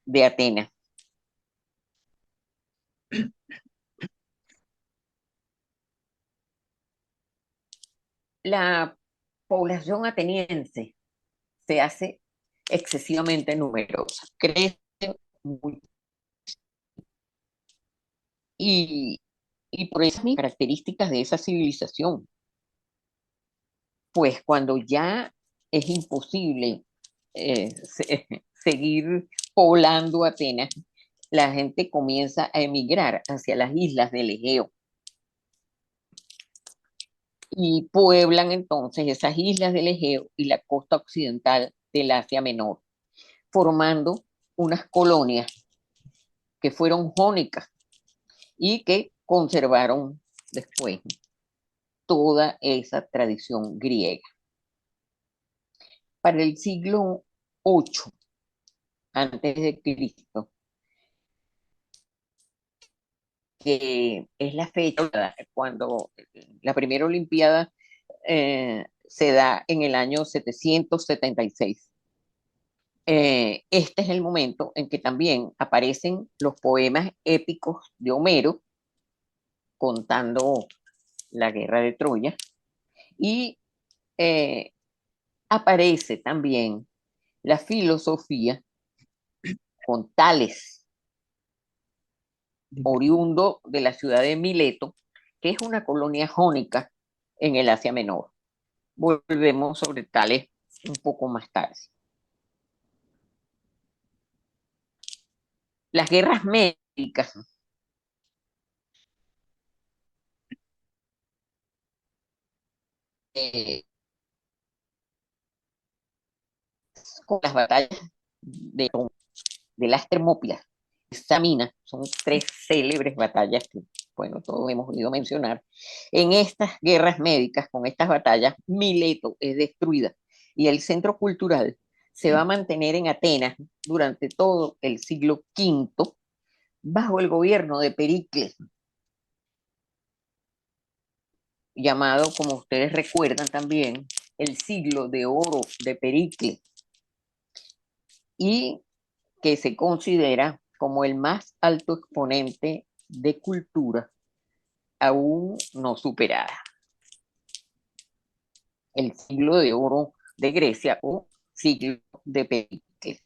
Speaker 1: de Atenas. La población ateniense se hace excesivamente numerosa, crece muy, y, y por esas mismas características de esa civilización, pues cuando ya es imposible seguir poblando Atenas, la gente comienza a emigrar hacia las islas del Egeo y pueblan entonces esas islas del Egeo y la costa occidental del Asia Menor, formando unas colonias que fueron jónicas y que conservaron después toda esa tradición griega. Para el siglo VIII antes de Cristo, que es la fecha cuando la primera Olimpiada se da en el año 776. Este es el momento en que también aparecen los poemas épicos de Homero contando la guerra de Troya, y aparece también la filosofía con Tales, oriundo de la ciudad de Mileto, que es una colonia jónica en el Asia Menor. Volvemos sobre Tales un poco más tarde. Las guerras médicas eh, con las batallas de las Termópilas, Samina, son tres célebres batallas que, bueno, todos hemos oído mencionar. En estas guerras médicas, con estas batallas, Mileto es destruida y el centro cultural se va a mantener en Atenas durante todo el siglo V bajo el gobierno de Pericles, llamado, como ustedes recuerdan también, el siglo de oro de Pericles y que se considera como el más alto exponente de cultura aún no superada. El siglo de oro de Grecia o siglo de Pericles.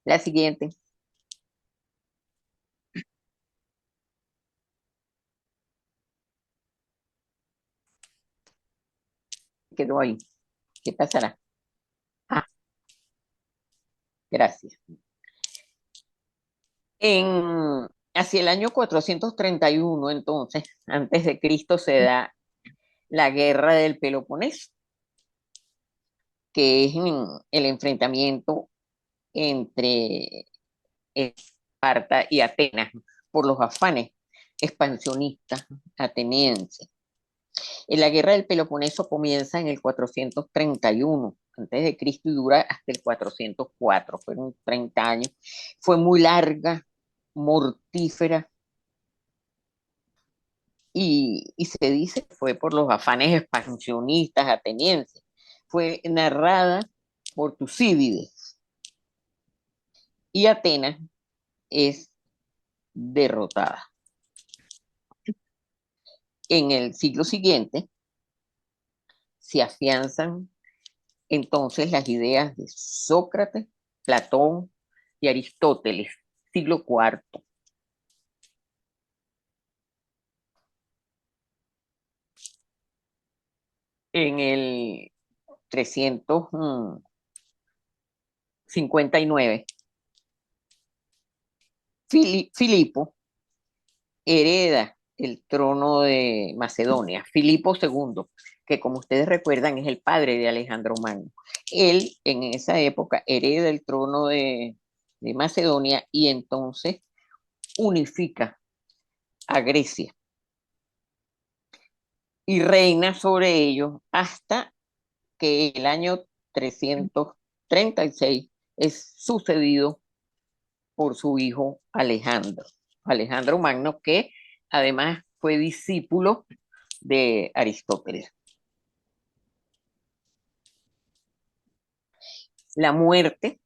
Speaker 1: La siguiente. Quedó ahí. ¿Qué pasará? Ah, gracias. Hacia el año 431, entonces, antes de Cristo, se da la guerra del Peloponeso, que es el enfrentamiento entre Esparta y Atenas por los afanes expansionistas atenienses. La guerra del Peloponeso comienza en el 431 antes de Cristo y dura hasta el 404, fueron 30 años. Fue muy larga, mortífera, y se dice que fue por los afanes expansionistas atenienses. Fue narrada por Tucídides y Atenas es derrotada. En el siglo siguiente se afianzan entonces las ideas de Sócrates, Platón y Aristóteles, siglo IV. En el 359, Filipo hereda el trono de Macedonia, Filipo II, que como ustedes recuerdan es el padre de Alejandro Magno. Él en esa época hereda el trono de Macedonia y entonces unifica a Grecia y reina sobre ellos hasta que el año 336 es sucedido por su hijo Alejandro, Alejandro Magno, que además fue discípulo de Aristóteles. La muerte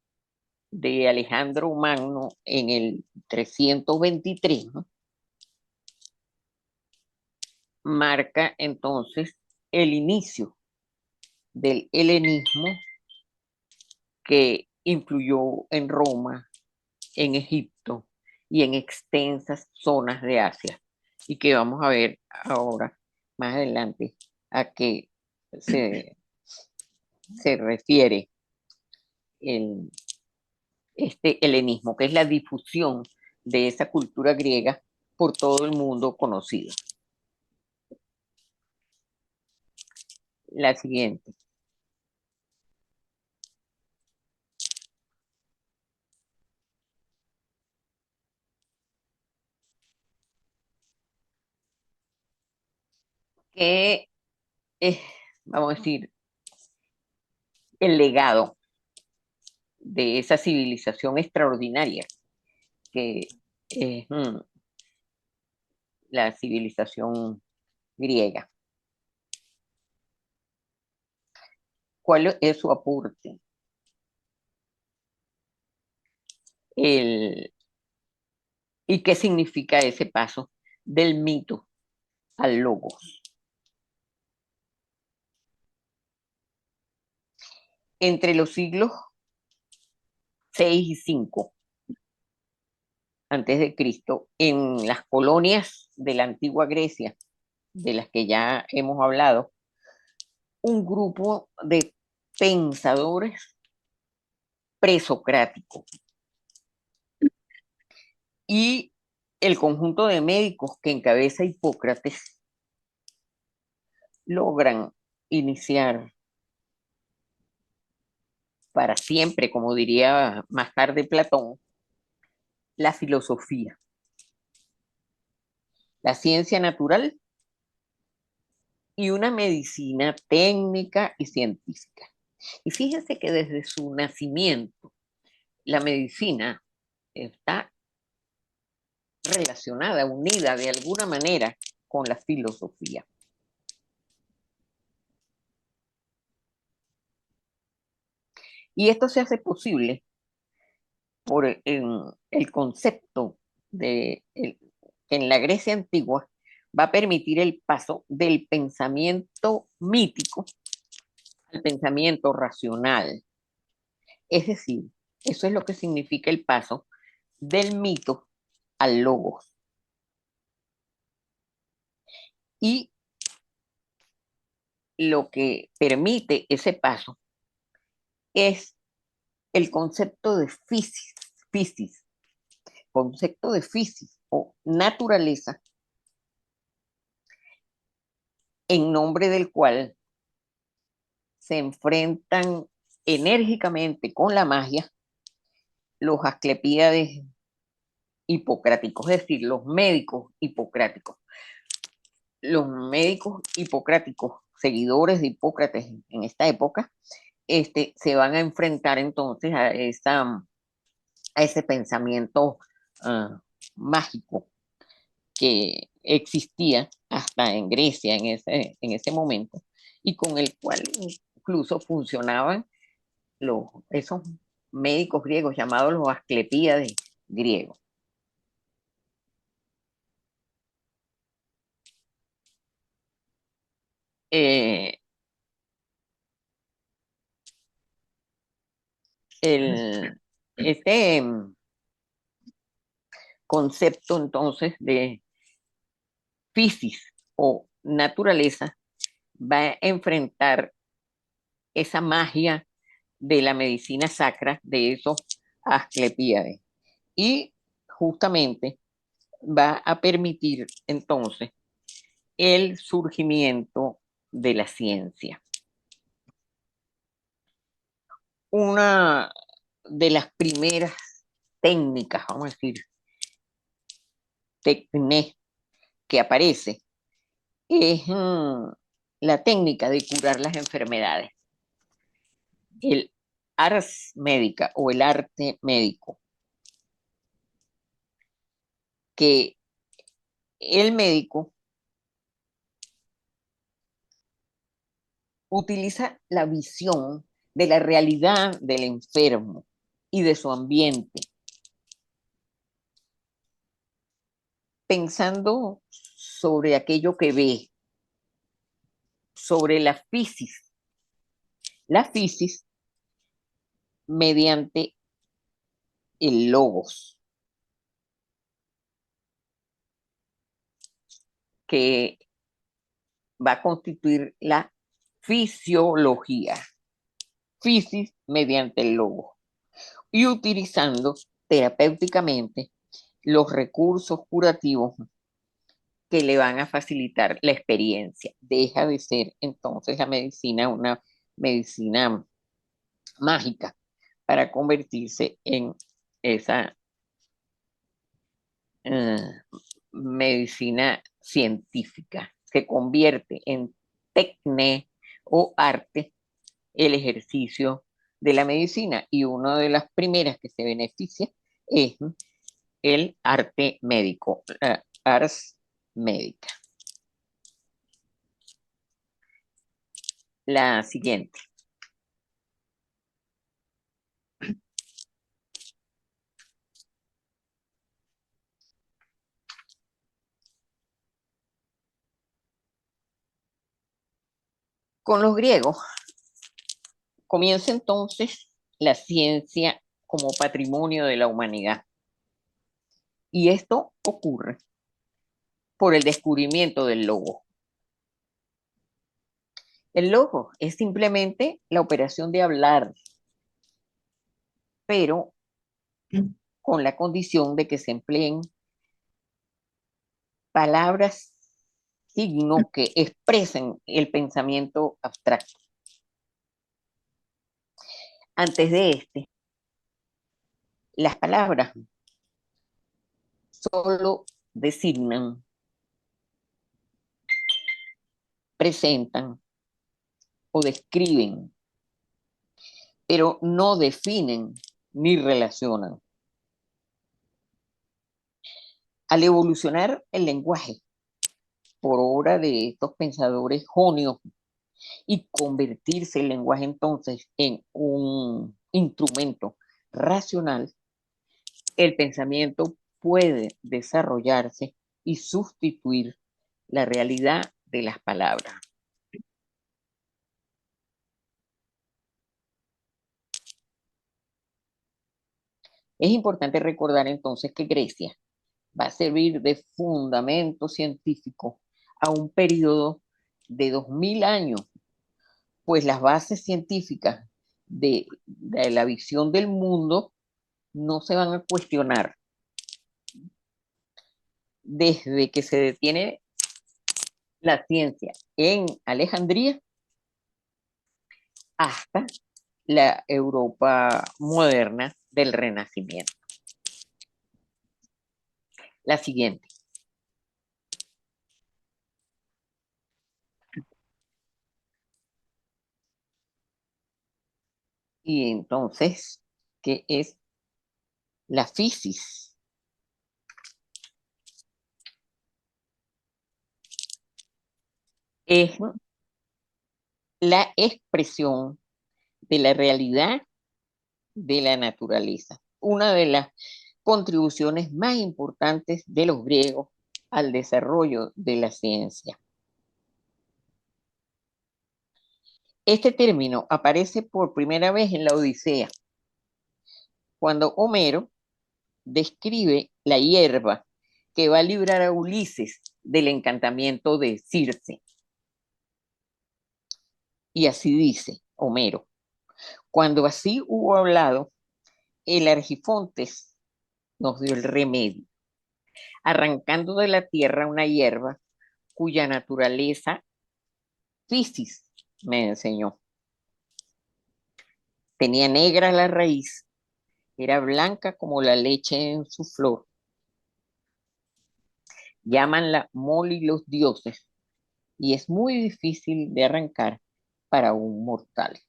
Speaker 1: de Alejandro Magno en el 323, ¿no?, marca entonces el inicio del helenismo que influyó en Roma, en Egipto y en extensas zonas de Asia, y que vamos a ver ahora más adelante a qué se refiere este helenismo, que es la difusión de esa cultura griega por todo el mundo conocido. La siguiente. Que es, vamos a decir, el legado de esa civilización extraordinaria que es la civilización griega. ¿Cuál es su aporte? ¿Y qué significa ese paso del mito al logos? Entre los siglos 6 y 5 antes de Cristo, en las colonias de la antigua Grecia, de las que ya hemos hablado, un grupo de pensadores presocráticos y el conjunto de médicos que encabeza Hipócrates logran iniciar para siempre, como diría más tarde Platón, la filosofía, la ciencia natural y una medicina técnica y científica. Y fíjense que desde su nacimiento, la medicina está relacionada, unida de alguna manera con la filosofía. Y esto se hace posible por el concepto de en la Grecia antigua va a permitir el paso del pensamiento mítico al pensamiento racional. Es decir, eso es lo que significa el paso del mito al logos. Y lo que permite ese paso es el concepto de fisis, concepto de fisis o naturaleza, en nombre del cual se enfrentan enérgicamente con la magia los asclepíades hipocráticos, es decir, los médicos hipocráticos. Los médicos hipocráticos, seguidores de Hipócrates en esta época, se van a enfrentar entonces a ese pensamiento mágico que existía hasta en Grecia en ese momento y con el cual incluso funcionaban esos médicos griegos llamados los asclepíades griegos. Eh, este concepto entonces de fisis o naturaleza va a enfrentar esa magia de la medicina sacra de esos asclepíades y justamente va a permitir entonces el surgimiento de la ciencia. Una de las primeras técnicas, vamos a decir, técnicas que aparece es la técnica de curar las enfermedades. El ars médica o el arte médico, que el médico utiliza la visión de la realidad del enfermo y de su ambiente, pensando sobre aquello que ve, sobre la fisis mediante el logos, que va a constituir la fisiología, fisis mediante el logos, y utilizando terapéuticamente los recursos curativos que le van a facilitar la experiencia. Deja de ser entonces la medicina una medicina mágica para convertirse en esa medicina científica. Se convierte en tecne o arte el ejercicio de la medicina y una de las primeras que se beneficia es el arte médico, la ars médica. La siguiente. Con los griegos comienza entonces la ciencia como patrimonio de la humanidad. Y esto ocurre por el descubrimiento del logo. El logo es simplemente la operación de hablar, pero con la condición de que se empleen palabras, signos que expresen el pensamiento abstracto. Antes de las palabras solo designan presentan o describen, pero no definen ni relacionan. Al evolucionar el lenguaje por obra de estos pensadores jonios y convertirse el lenguaje entonces en un instrumento racional, el pensamiento puede desarrollarse y sustituir la realidad de las palabras. Es importante recordar entonces que Grecia va a servir de fundamento científico a un periodo de 2000 años, pues las bases científicas de la visión del mundo no se van a cuestionar desde que se detiene la ciencia en Alejandría hasta la Europa moderna del Renacimiento. La siguiente. Y entonces, ¿qué es la fisis? Es la expresión de la realidad de la naturaleza. Una de las contribuciones más importantes de los griegos al desarrollo de la ciencia. Este término aparece por primera vez en la Odisea, cuando Homero describe la hierba que va a librar a Ulises del encantamiento de Circe. Y así dice Homero: cuando así hubo hablado, el Argifontes nos dio el remedio, arrancando de la tierra una hierba cuya naturaleza Fisis me enseñó. Tenía negra la raíz, era blanca como la leche en su flor. Llámanla moli los dioses y es muy difícil de arrancar para un mortal.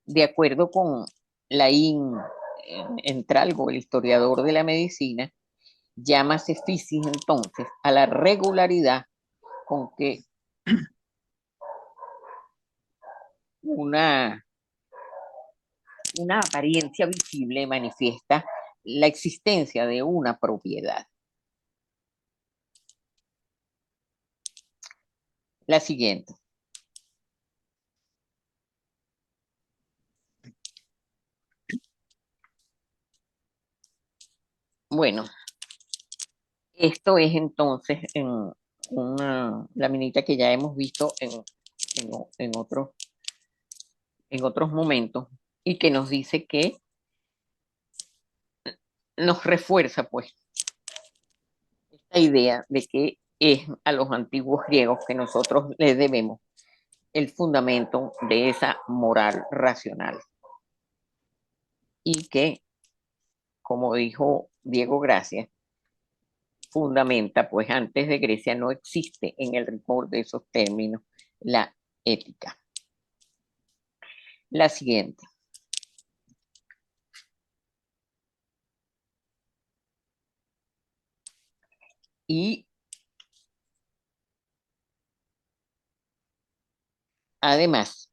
Speaker 1: De acuerdo con Laín Entralgo, el historiador de la medicina, llámase fisis entonces a la regularidad con que una apariencia visible manifiesta la existencia de una propiedad. La siguiente. Bueno, esto es entonces en una laminita que ya hemos visto en otros momentos y que nos dice que nos refuerza pues esta idea de que es a los antiguos griegos que nosotros les debemos el fundamento de esa moral racional. Y que, como dijo Diego Gracia, fundamenta, pues antes de Grecia no existe en el rigor de esos términos la ética. La siguiente. Y además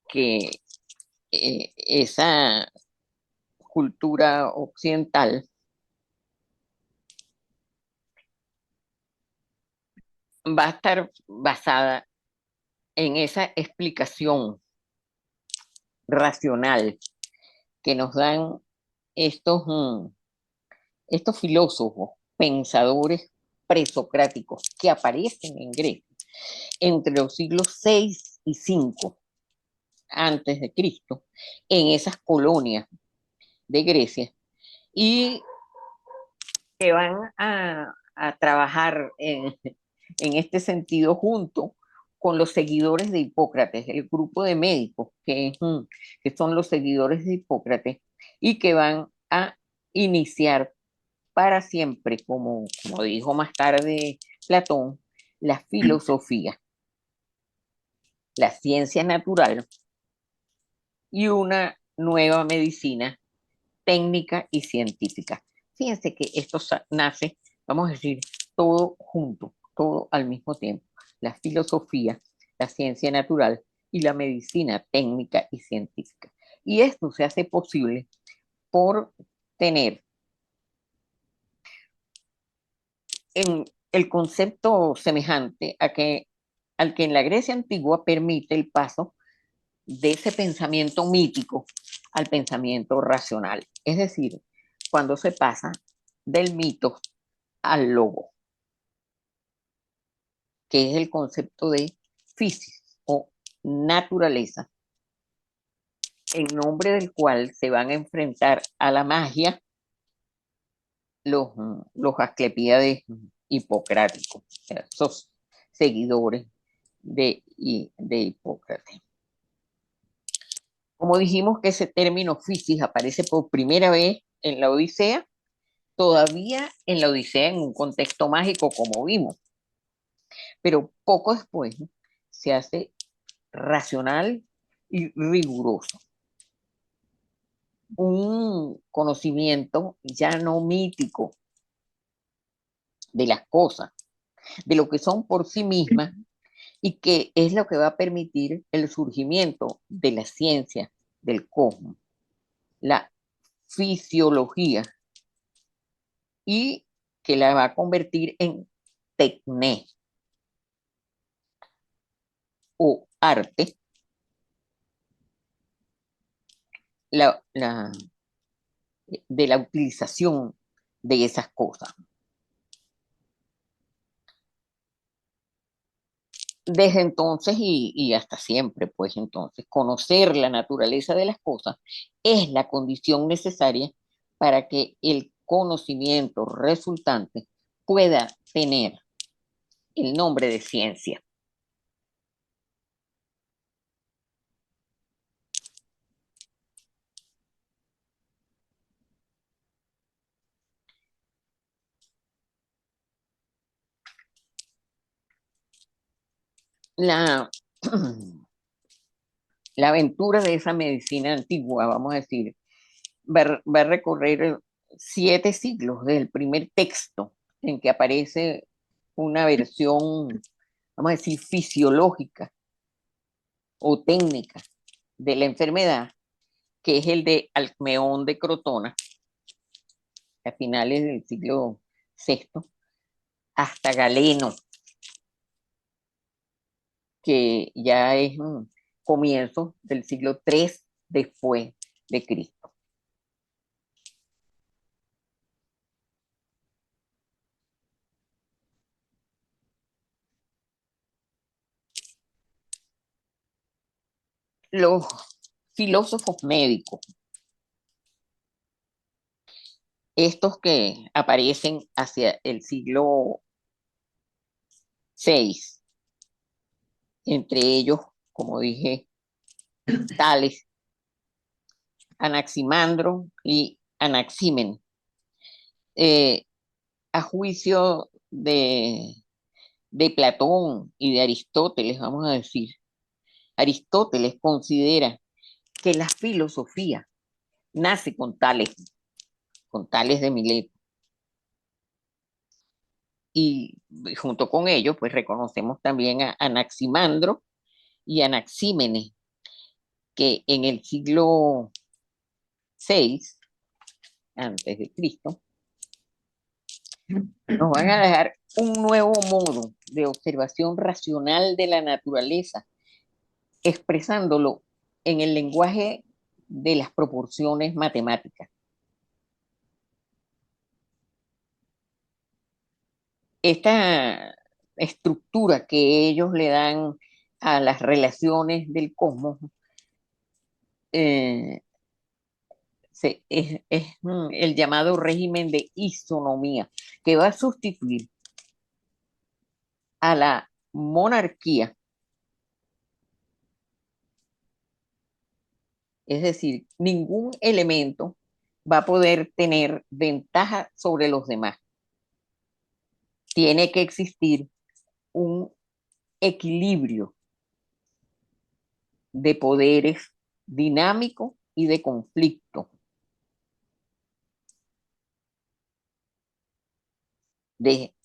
Speaker 1: que esa cultura occidental va a estar basada en esa explicación racional que nos dan estos, estos filósofos, pensadores presocráticos que aparecen en Grecia entre los siglos 6 y 5 antes de Cristo, en esas colonias de Grecia, y que van a trabajar en este sentido junto con los seguidores de Hipócrates, el grupo de médicos que son los seguidores de Hipócrates y que van a iniciar para siempre, como dijo más tarde Platón, la filosofía, la ciencia natural y una nueva medicina técnica y científica. Fíjense que esto nace, vamos a decir, todo junto, todo al mismo tiempo. La filosofía, la ciencia natural y la medicina técnica y científica. Y esto se hace posible por tener en el concepto semejante al que en la Grecia antigua permite el paso de ese pensamiento mítico al pensamiento racional. Es decir, cuando se pasa del mito al logo, que es el concepto de physis o naturaleza, en nombre del cual se van a enfrentar a la magia los asclepíades hipocráticos, esos seguidores de Hipócrates. Como dijimos que ese término physis aparece por primera vez en la Odisea, todavía en la Odisea en un contexto mágico como vimos, pero poco después se hace racional y riguroso. Un conocimiento ya no mítico de las cosas, de lo que son por sí mismas y que es lo que va a permitir el surgimiento de la ciencia del cosmos, la fisiología, y que la va a convertir en tecné o arte, la de la utilización de esas cosas. Desde entonces y hasta siempre, pues entonces, conocer la naturaleza de las cosas es la condición necesaria para que el conocimiento resultante pueda tener el nombre de ciencia. La, la aventura de esa medicina antigua, vamos a decir, va a recorrer 7 siglos desde el primer texto en que aparece una versión, vamos a decir, fisiológica o técnica de la enfermedad, que es el de Alcmeón de Crotona, a finales del siglo VI, hasta Galeno, que ya es un comienzo del siglo III después de Cristo. Los filósofos médicos, estos que aparecen hacia el siglo VI, entre ellos, como dije, Tales, Anaximandro y Anaxímenes. Eh, a juicio de Platón y de Aristóteles, vamos a decir, Aristóteles considera que la filosofía nace con Tales de Mileto. Y junto con ellos, pues reconocemos también a Anaximandro y Anaxímenes, que en el siglo VI, antes de Cristo, nos van a dejar un nuevo modo de observación racional de la naturaleza, expresándolo en el lenguaje de las proporciones matemáticas. Esta estructura que ellos le dan a las relaciones del cosmos eh, es el llamado régimen de isonomía, que va a sustituir a la monarquía. Es decir, ningún elemento va a poder tener ventaja sobre los demás. Tiene que existir un equilibrio de poderes dinámico y de conflicto.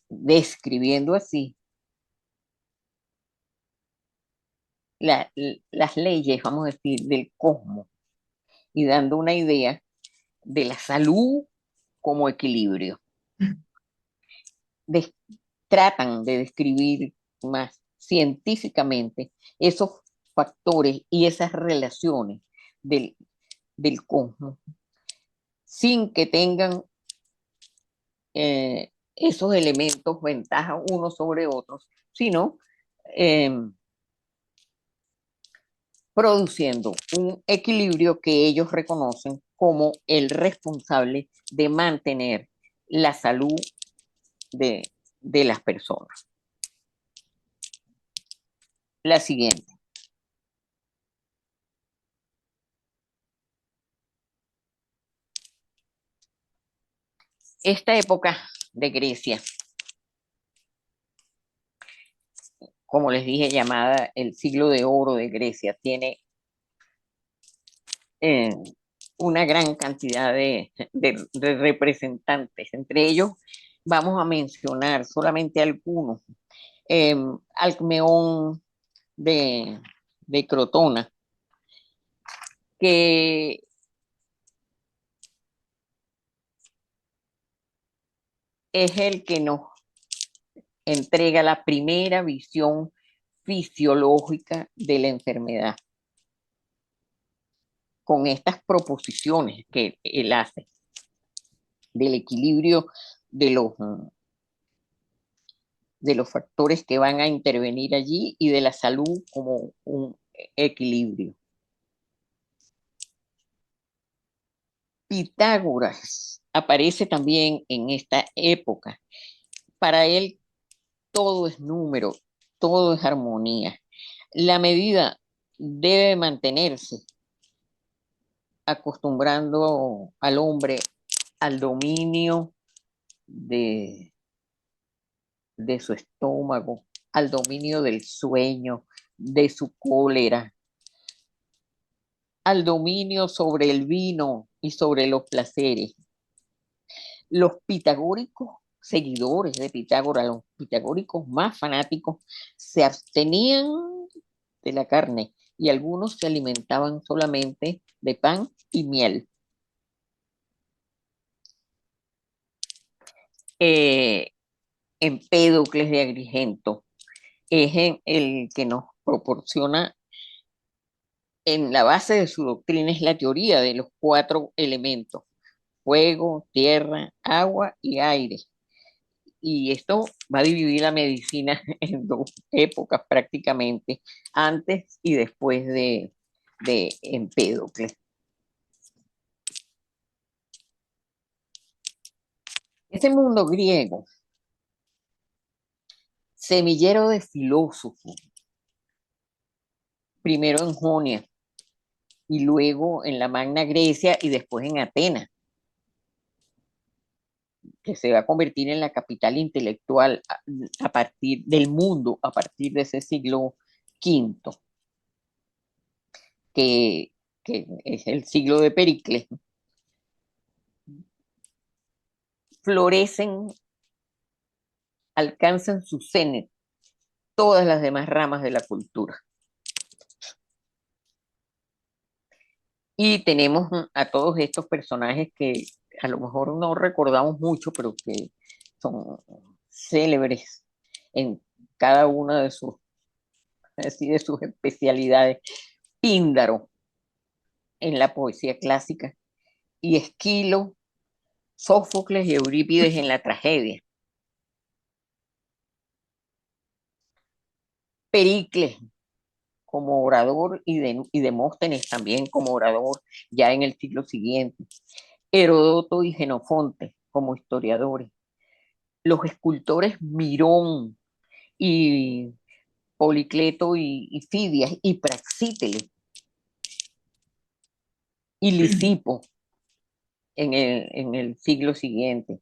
Speaker 1: Describiendo así las leyes, vamos a decir, del cosmos y dando una idea de la salud como equilibrio. De, tratan de describir más científicamente esos factores y esas relaciones del cosmos sin que tengan esos elementos ventaja unos sobre otros, sino eh, produciendo un equilibrio que ellos reconocen como el responsable de mantener la salud de las personas. La siguiente. Esta época de Grecia, como les dije, llamada el siglo de oro de Grecia, tiene eh, una gran cantidad de representantes. Entre ellos vamos a mencionar solamente algunos. Alcmeón de Crotona, que es el que nos entrega la primera visión fisiológica de la enfermedad, con estas proposiciones que él hace del equilibrio de los factores que van a intervenir allí y de la salud como un equilibrio. Pitágoras aparece también en esta época. Para él todo es número, todo es armonía. La medida debe mantenerse acostumbrando al hombre al dominio de, de su estómago, al dominio del sueño, de su cólera, al dominio sobre el vino y sobre los placeres. Los pitagóricos seguidores de Pitágoras, los pitagóricos más fanáticos, se abstenían de la carne y algunos se alimentaban solamente de pan y miel. Empédocles de Agrigento es el que nos proporciona en la base de su doctrina es la teoría de los 4 elementos: fuego, tierra, agua y aire. Y esto va a dividir la medicina en 2 épocas prácticamente, antes y después de Empédocles. Ese mundo griego, semillero de filósofos, primero en Jonia y luego en la Magna Grecia y después en Atenas, que se va a convertir en la capital intelectual a partir del mundo, a partir de ese siglo V, que, que es el siglo de Pericles. Florecen, alcanzan su cenit todas las demás ramas de la cultura. Y tenemos a todos estos personajes que a lo mejor no recordamos mucho, pero que son célebres en cada una de sus, así, de sus especialidades. Píndaro en la poesía clásica y Esquilo, Sófocles y Eurípides en la tragedia. Pericles como orador y Demóstenes también como orador ya en el siglo siguiente. Heródoto y Jenofonte como historiadores. Los escultores Mirón y Policleto y Fidias y Praxíteles y Lisipo en el siglo siguiente.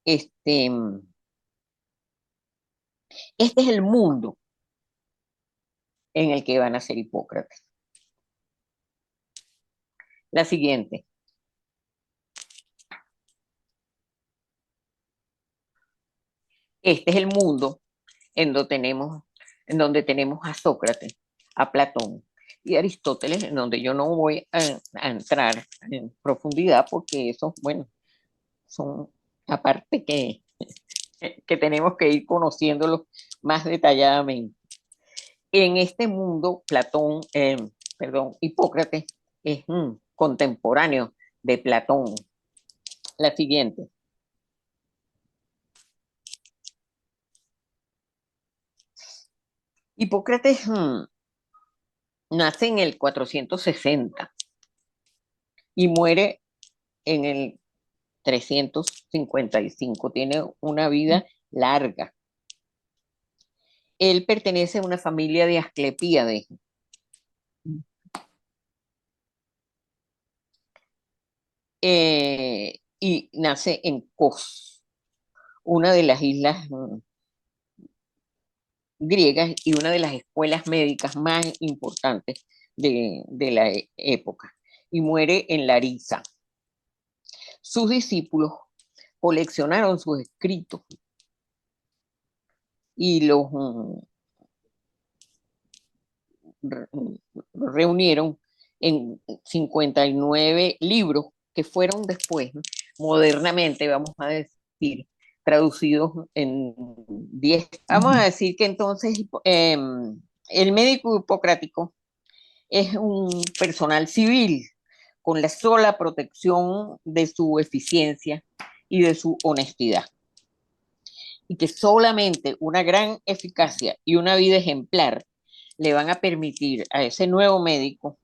Speaker 1: Este, este es el mundo en el que van a ser Hipócrates. La siguiente. Este es el mundo en donde tenemos a Sócrates, a Platón y a Aristóteles, en donde yo no voy a entrar en profundidad porque esos, bueno, son aparte que tenemos que ir conociéndolos más detalladamente. En este mundo, Hipócrates es contemporáneo de Platón. La siguiente. Hipócrates nace en el 460 y muere en el 355. Tiene una vida larga. Él pertenece a una familia de Asclepíades. Y nace en Kos, una de las islas griegas y una de las escuelas médicas más importantes de la época. Y muere en Larisa. Sus discípulos coleccionaron sus escritos y los reunieron en 59 libros que fueron después, modernamente, vamos a decir, traducidos en 10. Vamos a decir que entonces el médico hipocrático es un personal civil con la sola protección de su eficiencia y de su honestidad. Y que solamente una gran eficacia y una vida ejemplar le van a permitir a ese nuevo médico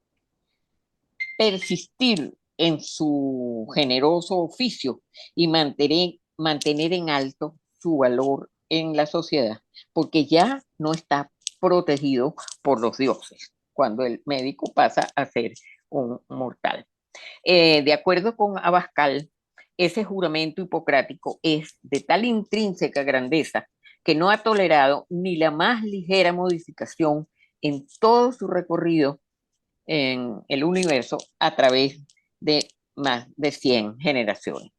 Speaker 1: persistir en su generoso oficio y mantener en alto su valor en la sociedad, porque ya no está protegido por los dioses cuando el médico pasa a ser un mortal. De acuerdo con Abascal, ese juramento hipocrático es de tal intrínseca grandeza que no ha tolerado ni la más ligera modificación en todo su recorrido en el universo a través de más de 100 generaciones.